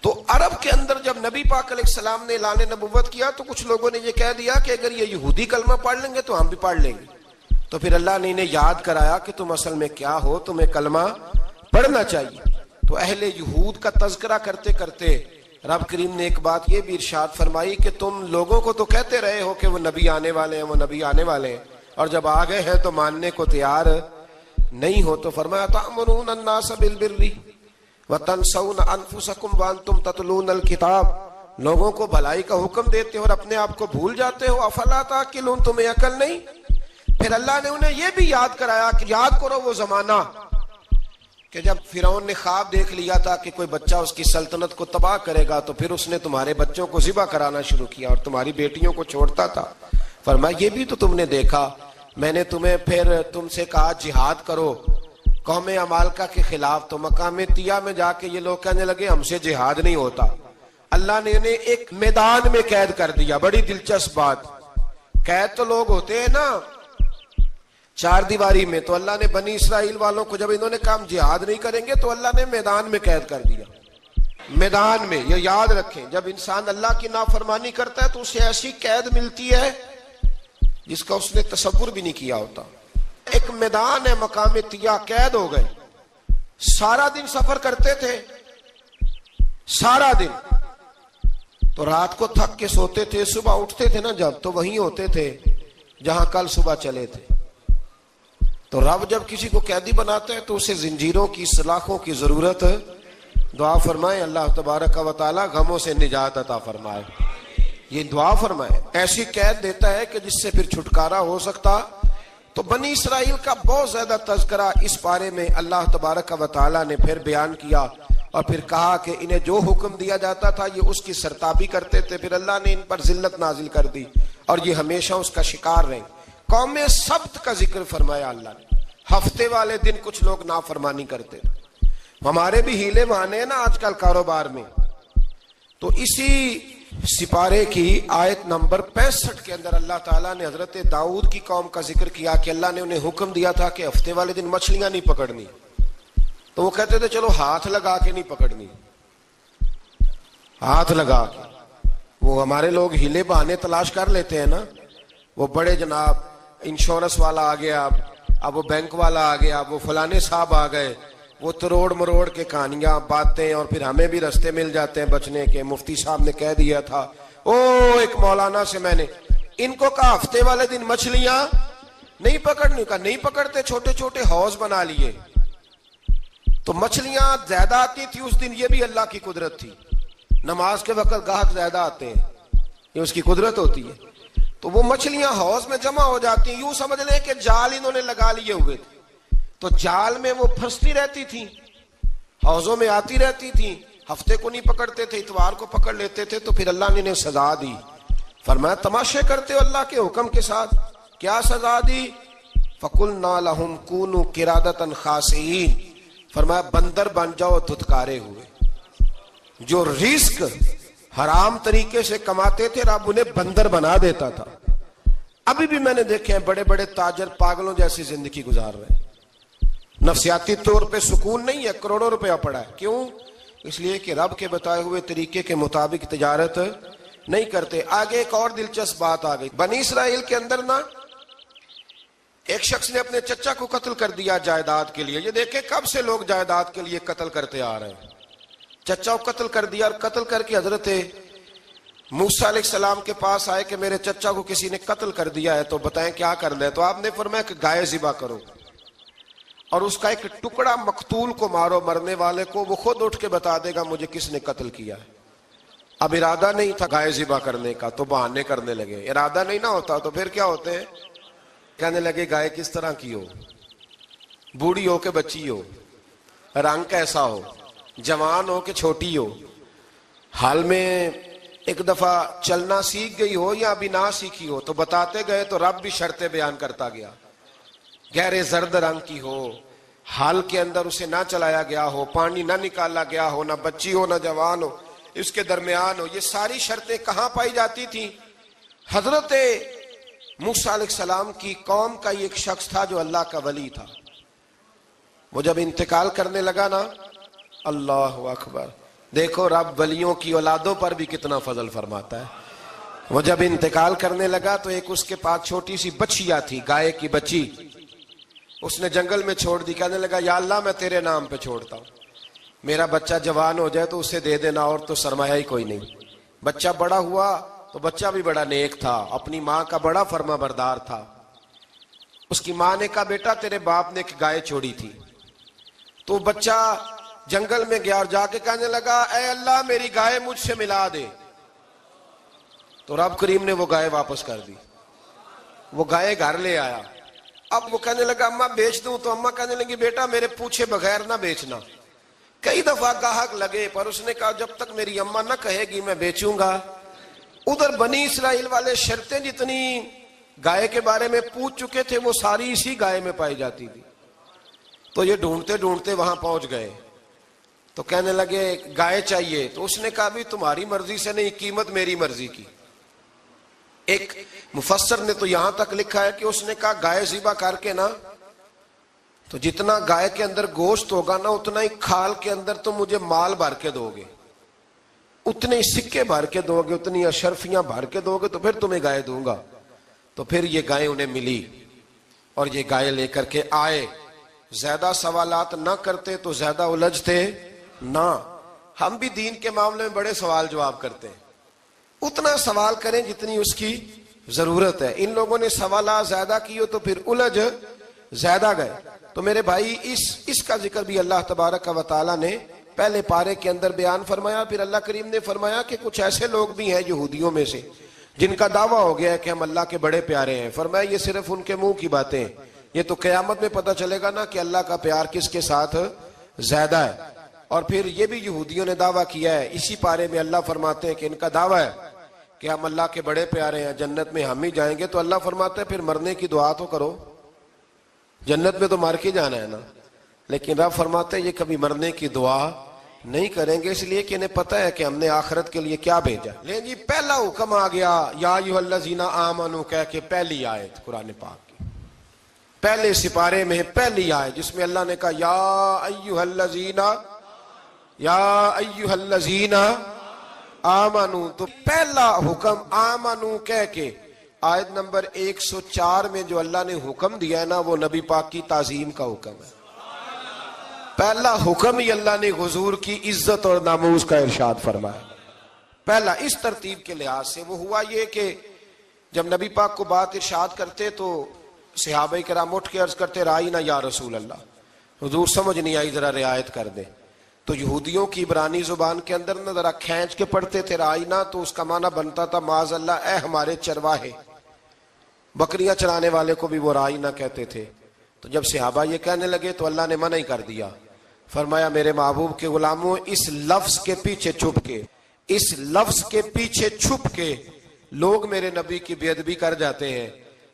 تو عرب کے اندر جب نبی پاک علیہ السلام نے اعلان نبوت کیا تو کچھ لوگوں نے یہ کہہ دیا کہ اگر یہ یہودی کلمہ پڑھ لیں گے تو ہم بھی پڑھ لیں گے. تو پھر اللہ نے انہیں یاد کرایا کہ تم اصل میں کیا ہو, تمہیں کلمہ پڑھنا چاہیے. تو اہل یہود کا تذکرہ کرتے کرتے رب کریم نے ایک بات یہ بھی ارشاد فرمائی کہ تم لوگوں کو تو کہتے رہے ہو کہ وہ نبی آنے والے ہیں, وہ نبی آنے والے ہیں, اور جب آ گئے ہیں تو ماننے کو تیار نہیں ہو. تو فرمایا تأمرون الناس بالبر وتنسون انفسکم وانتم تتلون الکتاب, لوگوں کو بھلائی کا حکم دیتے ہو اور اپنے آپ کو بھول جاتے ہو. افلا تعقلون, تمہیں عقل نہیں؟ پھر اللہ نے انہیں یہ بھی یاد کرایا کہ یاد کرو وہ زمانہ کہ جب فرعون نے خواب دیکھ لیا تھا کہ کوئی بچہ اس کی سلطنت کو تباہ کرے گا, تو پھر اس نے تمہارے بچوں کو ذبح کرانا شروع کیا اور تمہاری بیٹیوں کو چھوڑتا تھا. فرمایا یہ بھی تو تم نے دیکھا, میں نے تمہیں پھر تم سے کہا جہاد کرو قوم عمالقہ کے خلاف, تو مقام طیہ میں جا کے یہ لوگ کہنے لگے ہم سے جہاد نہیں ہوتا. اللہ نے انہیں ایک میدان میں قید کر دیا. بڑی دلچسپ بات, قید تو لوگ ہوتے ہیں نا چار دیواری میں, تو اللہ نے بنی اسرائیل والوں کو جب انہوں نے کہا ہم جہاد نہیں کریں گے تو اللہ نے میدان میں قید کر دیا. میدان میں, یہ یاد رکھیں, جب انسان اللہ کی نافرمانی کرتا ہے تو اسے ایسی قید ملتی ہے جس کا اس نے تصور بھی نہیں کیا ہوتا. ایک میدان ہے مقام طیہ, قید ہو گئے. سارا دن سفر کرتے تھے, سارا دن, تو رات کو تھک کے سوتے تھے, صبح اٹھتے تھے نا جب, تو وہیں ہوتے تھے جہاں کل صبح چلے تھے. تو رب جب کسی کو قیدی بناتا ہے تو اسے زنجیروں کی سلاخوں کی ضرورت, دعا فرمائے اللہ تبارک و تعالی غموں سے نجات عطا فرمائے. یہ دعا فرمائے, ایسی قید دیتا ہے کہ جس سے پھر چھٹکارا ہو سکتا. تو بنی اسرائیل کا بہت زیادہ تذکرہ اس پارے میں اللہ تبارک و تعالی نے پھر بیان کیا, اور پھر کہا کہ انہیں جو حکم دیا جاتا تھا یہ اس کی سرتابی کرتے تھے. پھر اللہ نے ان پر ذلت نازل کر دی اور یہ ہمیشہ اس کا شکار رہے. قوم سبت کا ذکر فرمایا اللہ نے. ہفتے والے دن کچھ لوگ نافرمانی کرتے تھے. ہمارے بھی ہیلے بہانے ہیں نا آج کل کاروبار میں. تو اسی سپارے کی آیت نمبر 65 کے اندر اللہ تعالیٰ نے حضرت داؤد کی قوم کا ذکر کیا کہ اللہ نے انہیں حکم دیا تھا کہ ہفتے والے دن مچھلیاں نہیں پکڑنی. تو وہ کہتے تھے چلو ہاتھ لگا کے نہیں پکڑنی, ہاتھ لگا کے. وہ ہمارے لوگ ہیلے بہانے تلاش کر لیتے ہیں نا, وہ بڑے جناب انشورنس والا آ گیا, اب وہ بینک والا آ گیا, وہ فلانے صاحب آ گئے, وہ تروڑ مروڑ کے کہانیاں باتیں, اور پھر ہمیں بھی رستے مل جاتے ہیں بچنے کے. مفتی صاحب نے کہہ دیا تھا, ایک مولانا سے میں نے ان کو کہا ہفتے والے دن مچھلیاں نہیں پکڑنے کا, نہیں پکڑتے, چھوٹے چھوٹے حوض بنا لیے. تو مچھلیاں زیادہ آتی تھی اس دن, یہ بھی اللہ کی قدرت تھی. نماز کے وقت گاہک زیادہ آتے ہیں, یہ اس کی قدرت ہوتی ہے. تو وہ مچھلیاں حوض میں جمع ہو جاتی ہیں. یوں سمجھ لیں کہ جال انہوں نے لگا لیے ہوئے تھے, تو جال میں وہ پھنستی رہتی تھی, حوضوں میں آتی رہتی تھی. ہفتے کو نہیں پکڑتے تھے, اتوار کو پکڑ لیتے تھے. تو پھر اللہ نے انہیں سزا دی. فرمایا تماشے کرتے ہو اللہ کے حکم کے ساتھ. کیا سزا دی؟ فَقُلْنَا لَهُمْ كُونُوا قِرَادَةً خَاسِئِينَ, فرمایا بندر بن جاؤ دھتکارے ہوئے. جو رزق حرام طریقے سے کماتے تھے رب انہیں بندر بنا دیتا تھا. ابھی بھی میں نے دیکھے ہیں بڑے بڑے تاجر پاگلوں جیسی زندگی گزار رہے ہیں. نفسیاتی طور پہ سکون نہیں ہے, کروڑوں روپیہ پڑا ہے. کیوں؟ اس لیے کہ رب کے بتائے ہوئے طریقے کے مطابق تجارت نہیں کرتے. آگے ایک اور دلچسپ بات آ گئی. بنی اسرائیل کے اندر نا ایک شخص نے اپنے چچا کو قتل کر دیا جائیداد کے لیے. یہ دیکھیں کب سے لوگ جائیداد کے لیے قتل کرتے آ رہے ہیں. چچا کو قتل کر دیا, اور قتل کر کے حضرت موسیٰ علیہ السلام کے پاس آئے کہ میرے چچا کو کسی نے قتل کر دیا ہے, تو بتائیں کیا کرنا ہے. تو آپ نے فرمایا کہ گائے ذبح کرو اور اس کا ایک ٹکڑا مقتول کو مارو, مرنے والے کو. وہ خود اٹھ کے بتا دے گا مجھے کس نے قتل کیا ہے. اب ارادہ نہیں تھا گائے ذبح کرنے کا تو بہانے کرنے لگے. ارادہ نہیں نہ ہوتا تو پھر کیا ہوتے ہیں, کہنے لگے گائے کس طرح کی ہو, بوڑھی ہو کہ بچی ہو, رنگ کیسا ہو, جوان ہو کہ چھوٹی ہو, حال میں ایک دفعہ چلنا سیکھ گئی ہو یا ابھی نہ سیکھی ہو. تو بتاتے گئے تو رب بھی شرطیں بیان کرتا گیا. گہرے زرد رنگ کی ہو, حال کے اندر اسے نہ چلایا گیا ہو, پانی نہ نکالا گیا ہو, نہ بچی ہو نہ جوان ہو, اس کے درمیان ہو. یہ ساری شرطیں کہاں پائی جاتی تھیں؟ حضرت موسیٰ علیہ السلام کی قوم کا ایک شخص تھا جو اللہ کا ولی تھا. وہ جب انتقال کرنے لگا نا, اللہ اکبر, دیکھو رب ولیوں کی اولادوں پر بھی کتنا فضل فرماتا ہے. وہ جب انتقال کرنے لگا تو ایک اس کے پاس چھوٹی سی بچیا تھی، گائے کی بچی، اس نے جنگل میں چھوڑ دی. کہنے لگا یا اللہ میں تیرے نام پہ چھوڑتا ہوں، میرا بچہ جوان ہو جائے تو اسے دے دینا، اور تو سرمایہ ہی کوئی نہیں. بچہ بڑا ہوا تو بچہ بھی بڑا نیک تھا، اپنی ماں کا بڑا فرما بردار تھا. اس کی ماں نے کہا بیٹا تیرے باپ نے ایک گائے چھوڑی تھی. تو بچہ جنگل میں گیا اور جا کے کہنے لگا اے اللہ میری گائے مجھ سے ملا دے. تو رب کریم نے وہ گائے واپس کر دی. وہ گائے گھر لے آیا. اب وہ کہنے لگا اماں بیچ دوں، تو اماں کہنے لگی بیٹا میرے پوچھے بغیر نہ بیچنا. کئی دفعہ گاہک لگے پر اس نے کہا جب تک میری اماں نہ کہے گی میں بیچوں گا. ادھر بنی اسرائیل والے شرطیں جتنی گائے کے بارے میں پوچھ چکے تھے وہ ساری اسی گائے میں پائی جاتی تھی. تو یہ ڈھونڈتے ڈھونڈتے وہاں پہنچ گئے تو کہنے لگے گائے چاہیے. تو اس نے کہا بھی تمہاری مرضی سے نہیں، قیمت میری مرضی کی. ایک مفسر نے تو یہاں تک لکھا ہے کہ اس نے کہا گائے ذبح کر کے نا تو جتنا گائے کے اندر گوشت ہوگا نا اتنا ہی کھال کے اندر تم مجھے مال بھر کے دو گے، اتنے سکے بھر کے دو گے، اتنی اشرفیاں بھر کے دو گے تو پھر تمہیں گائے دوں گا. تو پھر یہ گائے انہیں ملی اور یہ گائے لے کر کے آئے. زیادہ سوالات نہ کرتے تو زیادہ الجھتے نہ. ہم بھی دین کے معاملے میں بڑے سوال جواب کرتے ہیں، اتنا سوال کریں جتنی اس کی ضرورت ہے. ان لوگوں نے سوالات زیادہ کیے تو پھر الجھ زیادہ گئے. تو میرے بھائی اس کا ذکر بھی اللہ تبارک و تعالیٰ نے پہلے پارے کے اندر بیان فرمایا. پھر اللہ کریم نے فرمایا کہ کچھ ایسے لوگ بھی ہیں یہودیوں میں سے جن کا دعویٰ ہو گیا ہے کہ ہم اللہ کے بڑے پیارے ہیں. فرمایا یہ صرف ان کے منہ کی باتیں ہیں، یہ تو قیامت میں پتہ چلے گا نا کہ اللہ کا پیار کس کے ساتھ زیادہ ہے. اور پھر یہ بھی یہودیوں نے دعویٰ کیا ہے. اسی پارے میں اللہ فرماتے ہیں کہ ان کا دعویٰ ہے کہ ہم اللہ کے بڑے پیارے ہیں، جنت میں ہم ہی جائیں گے. تو اللہ فرماتے ہیں پھر مرنے کی دعا تو کرو، جنت میں تو مر کے جانا ہے نا. لیکن رب فرماتے ہیں یہ کبھی مرنے کی دعا نہیں کریں گے، اس لیے کہ انہیں پتہ ہے کہ ہم نے آخرت کے لیے کیا بھیجا. لیکن جی پہلا حکم آ گیا یا ایھا الذین آمنوا کہہ کے پہلی آیت قرآن پاک کی پہلے سپارے میں پہلی آیت جس میں اللہ نے کہا یا ایھا الذین آمنوا. تو پہلا حکم آمنوا کہہ کے آیت نمبر 104 میں جو اللہ نے حکم دیا ہے نا وہ نبی پاک کی تعظیم کا حکم ہے. پہلا حکم ہی اللہ نے حضور کی عزت اور ناموس کا ارشاد فرمایا. پہلا اس ترتیب کے لحاظ سے وہ ہوا یہ کہ جب نبی پاک کو بات ارشاد کرتے تو صحابہ کرام اٹھ کے عرض کرتے رائینا یا رسول اللہ، حضور سمجھ نہیں آئی ذرا رعایت کر دیں. تو یہودیوں کی عبرانی زبان کے اندر نہ ذرا کھینچ کے پڑھتے تھے رائینا، تو اس کا معنی بنتا تھا معاذ اللہ اے ہمارے چرواہے. بکریاں چرانے والے کو بھی وہ رائینا کہتے تھے. تو جب صحابہ یہ کہنے لگے تو اللہ نے منع ہی کر دیا. فرمایا میرے محبوب کے غلاموں اس لفظ کے پیچھے چھپ کے لوگ میرے نبی کی بے ادبی کر جاتے ہیں.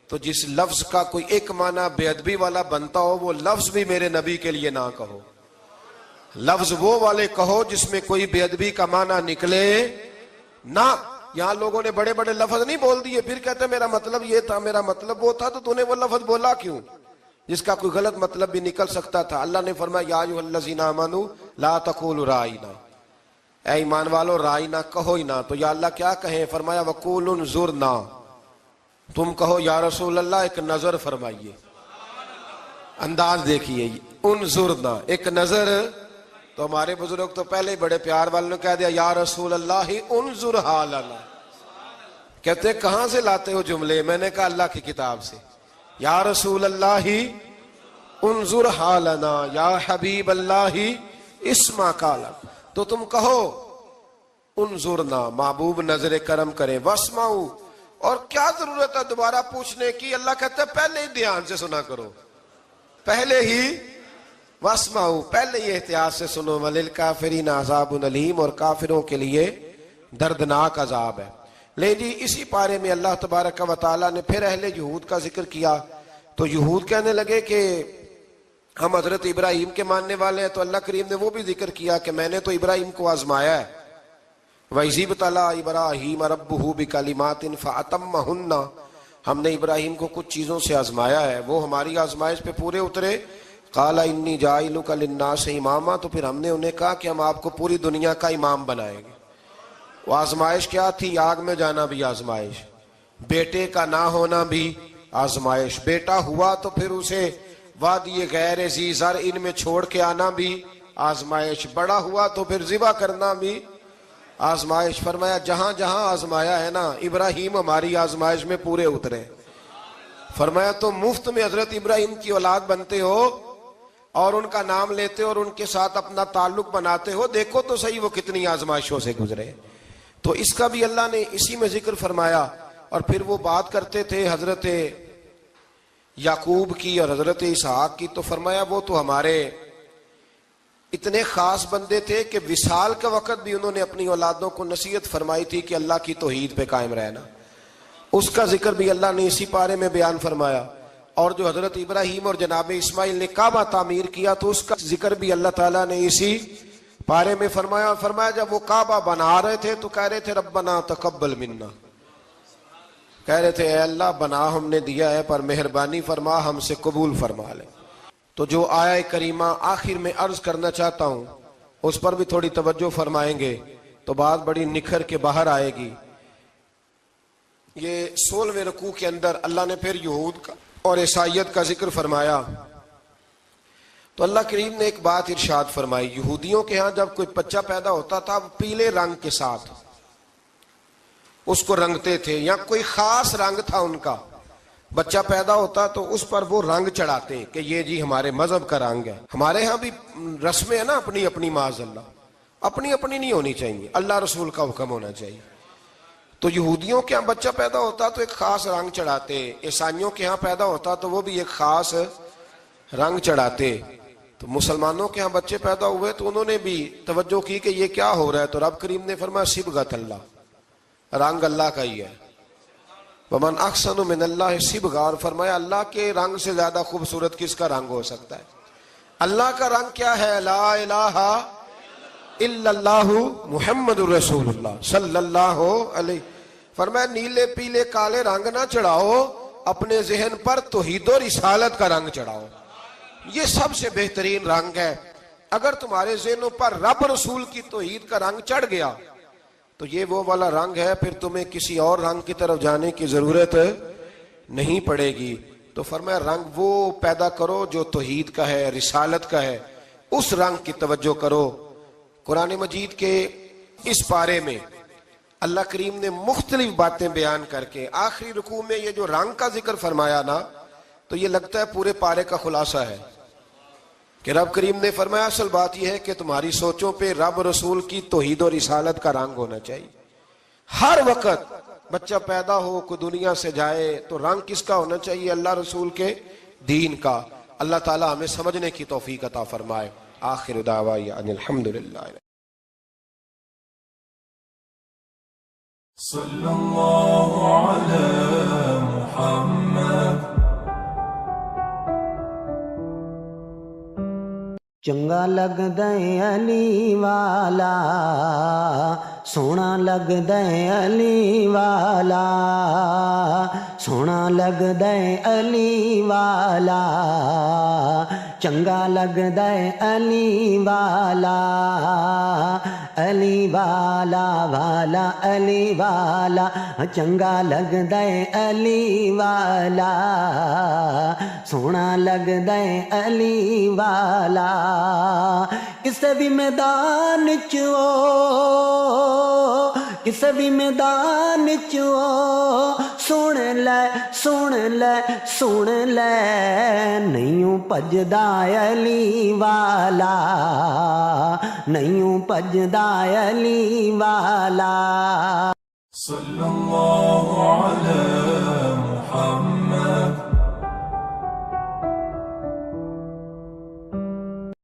تو جس لفظ کا کوئی ایک معنی بے ادبی والا بنتا ہو وہ لفظ بھی میرے نبی کے لیے نہ کہو. لفظ وہ والے کہو جس میں کوئی بے ادبی کا معنی نکلے نہ. یہاں لوگوں نے بڑے بڑے لفظ نہیں بول دیے پھر کہتے میرا مطلب یہ تھا، میرا مطلب وہ تھا. تو تو نے وہ لفظ بولا کیوں جس کا کوئی غلط مطلب بھی نکل سکتا تھا. اللہ نے فرمایا یا ایھا الذین آمنوا لا تقولوا رائینا، اے ایمان والو رائینا کہو ہی نہ. تو یا اللہ کیا کہیں؟ فرمایا وقولوا انظرنا، تم کہو یا رسول اللہ ایک نظر فرمائیے. انداز دیکھیے انظرنا ایک نظر. تو ہمارے بزرگ تو پہلے بڑے پیار والوں نے کہہ دیا یا رسول اللہ انظر حالنا. کہتے کہاں سے لاتے ہو جملے؟ میں نے کہا اللہ کی کتاب سے. یا رسول اللہ انظر حالنا یا حبیب اللہ اسمع قالا. تو تم کہو انظرنا، محبوب نظر کرم کریں، واسمعوا. اور کیا ضرورت ہے دوبارہ پوچھنے کی؟ اللہ کہتا ہے پہلے ہی دھیان سے سنا کرو، پہلے ہی واسمعوا، پہلے ہی احتیاط سے سنو. وللکافرین عذاب علیم، اور کافروں کے لیے دردناک عذاب ہے. لیکن جی اسی پارے میں اللہ تبارک و تعالیٰ نے پھر اہل یہود کا ذکر کیا. تو یہود کہنے لگے کہ ہم حضرت ابراہیم کے ماننے والے ہیں. تو اللہ کریم نے وہ بھی ذکر کیا کہ میں نے تو ابراہیم کو آزمایا ہے. وَإِذِ ابْتَلَىٰ إِبْرَاهِيمَ رَبُّهُ بِكَلِمَاتٍ فَأَتَمَّهُنَّ، ہم نے ابراہیم کو کچھ چیزوں سے آزمایا ہے، وہ ہماری آزمائش پہ پورے اترے قال انی جاعلک للناس اماما، تو پھر ہم نے انہیں کہا کہ ہم آپ کو پوری دنیا کا امام بنائیں گے۔ وہ آزمائش کیا تھی؟ آگ میں جانا بھی آزمائش، بیٹے کا نہ ہونا بھی آزمائش، بیٹا ہوا تو پھر اسے وادی غیر ذی زرع ان میں چھوڑ کے آنا بھی آزمائش، بڑا ہوا تو پھر ذبح کرنا بھی آزمائش۔ فرمایا جہاں جہاں آزمایا ہے نا، ابراہیم ہماری آزمائش میں پورے اترے۔ فرمایا تو مفت میں حضرت ابراہیم کی اولاد بنتے ہو اور ان کا نام لیتے اور ان کے ساتھ اپنا تعلق بناتے ہو، دیکھو تو صحیح وہ کتنی آزمائشوں سے گزرے۔ تو اس کا بھی اللہ نے اسی میں ذکر فرمایا۔ اور پھر وہ بات کرتے تھے حضرت یعقوب کی اور حضرت اسحاق کی، تو فرمایا وہ تو ہمارے اتنے خاص بندے تھے کہ وصال کا وقت بھی انہوں نے اپنی اولادوں کو نصیحت فرمائی تھی کہ اللہ کی توحید پہ قائم رہنا، اس کا ذکر بھی اللہ نے اسی پارے میں بیان فرمایا۔ اور جو حضرت ابراہیم اور جناب اسماعیل نے کعبہ تعمیر کیا تو اس کا ذکر بھی اللہ تعالیٰ نے اسی پارے میں فرمایا۔ اور فرمایا جب وہ کعبہ بنا رہے تھے تو کہہ رہے تھے ربنا تقبل منا، کہہ رہے تھے اے اللہ بنا ہم نے دیا ہے پر مہربانی فرما ہم سے قبول فرما لے۔ تو جو آیہ کریمہ آخر میں عرض کرنا چاہتا ہوں اس پر بھی تھوڑی توجہ فرمائیں گے تو بات بڑی نکھر کے باہر آئے گی۔ یہ 16ویں رکوع کے اندر اللہ نے پھر یہود کا اور عیسائیت کا ذکر فرمایا تو اللہ کریم نے ایک بات ارشاد فرمائی، یہودیوں کے ہاں جب کوئی بچہ پیدا ہوتا تھا پیلے رنگ کے ساتھ اس کو رنگتے تھے، یا کوئی خاص رنگ تھا ان کا، بچہ پیدا ہوتا تو اس پر وہ رنگ چڑھاتے کہ یہ جی ہمارے مذہب کا رنگ ہے۔ ہمارے ہاں بھی رسمیں ہیں نا اپنی اپنی، معاذ اللہ اپنی اپنی نہیں ہونی چاہیے، اللہ رسول کا حکم ہونا چاہیے۔ تو یہودیوں کے ہاں بچہ پیدا ہوتا تو ایک خاص رنگ چڑھاتے، عیسائیوں کے ہاں پیدا ہوتا تو وہ بھی ایک خاص رنگ چڑھاتے۔ تو مسلمانوں کے ہاں بچے پیدا ہوئے تو انہوں نے بھی توجہ کی کہ یہ کیا ہو رہا ہے، تو رب کریم نے فرمایا صبغۃ اللہ، رنگ اللہ کا ہی ہے۔ ومن احسن من اللہ صبغہ، اور فرمایا اللہ کے رنگ سے زیادہ خوبصورت کس کا رنگ ہو سکتا ہے؟ اللہ کا رنگ کیا ہے؟ لا الہ الا اللہ محمد الرسول اللہ صلی اللہ علیہ۔ فرمایا نیلے پیلے کالے رنگ نہ چڑھاؤ، اپنے ذہن پر توحید و رسالت کا رنگ چڑھاؤ، یہ سب سے بہترین رنگ ہے۔ اگر تمہارے ذہنوں پر رب رسول کی توحید کا رنگ چڑھ گیا تو یہ وہ والا رنگ ہے، پھر تمہیں کسی اور رنگ کی طرف جانے کی ضرورت نہیں پڑے گی۔ تو فرمایا رنگ وہ پیدا کرو جو توحید کا ہے، رسالت کا ہے، اس رنگ کی توجہ کرو۔ قرآن مجید کے اس پارے میں اللہ کریم نے مختلف باتیں بیان کر کے آخری رکوع میں یہ جو رنگ کا ذکر فرمایا نا، تو یہ لگتا ہے پورے پارے کا خلاصہ ہے کہ رب کریم نے فرمایا اصل بات یہ ہے کہ تمہاری سوچوں پہ رب رسول کی توحید و رسالت کا رنگ ہونا چاہیے۔ ہر وقت بچہ پیدا ہو، کوئی دنیا سے جائے تو رنگ کس کا ہونا چاہیے؟ اللہ رسول کے دین کا۔ اللہ تعالی ہمیں سمجھنے کی توفیق عطا فرمائے۔ آخر دعوانا ان الحمدللہ۔ صلی اللہ علی محمد۔ چنگا لگدا ہے علی والا، سونا لگدا ہے علی والا، سونا لگدا ہے علی والا، چنگا لگدا ہے علی والا، علی والا والا علی والا، چنگا لگدا ہے علی والا، سونا لگدا ہے علی والا۔ کسے بھی میدان چو، کسے بھی میدان چو، سن لے سن لے سن لے، نہیں بھجدا علی والا، نہیں بھجدا علی والا۔ صلی اللہ علی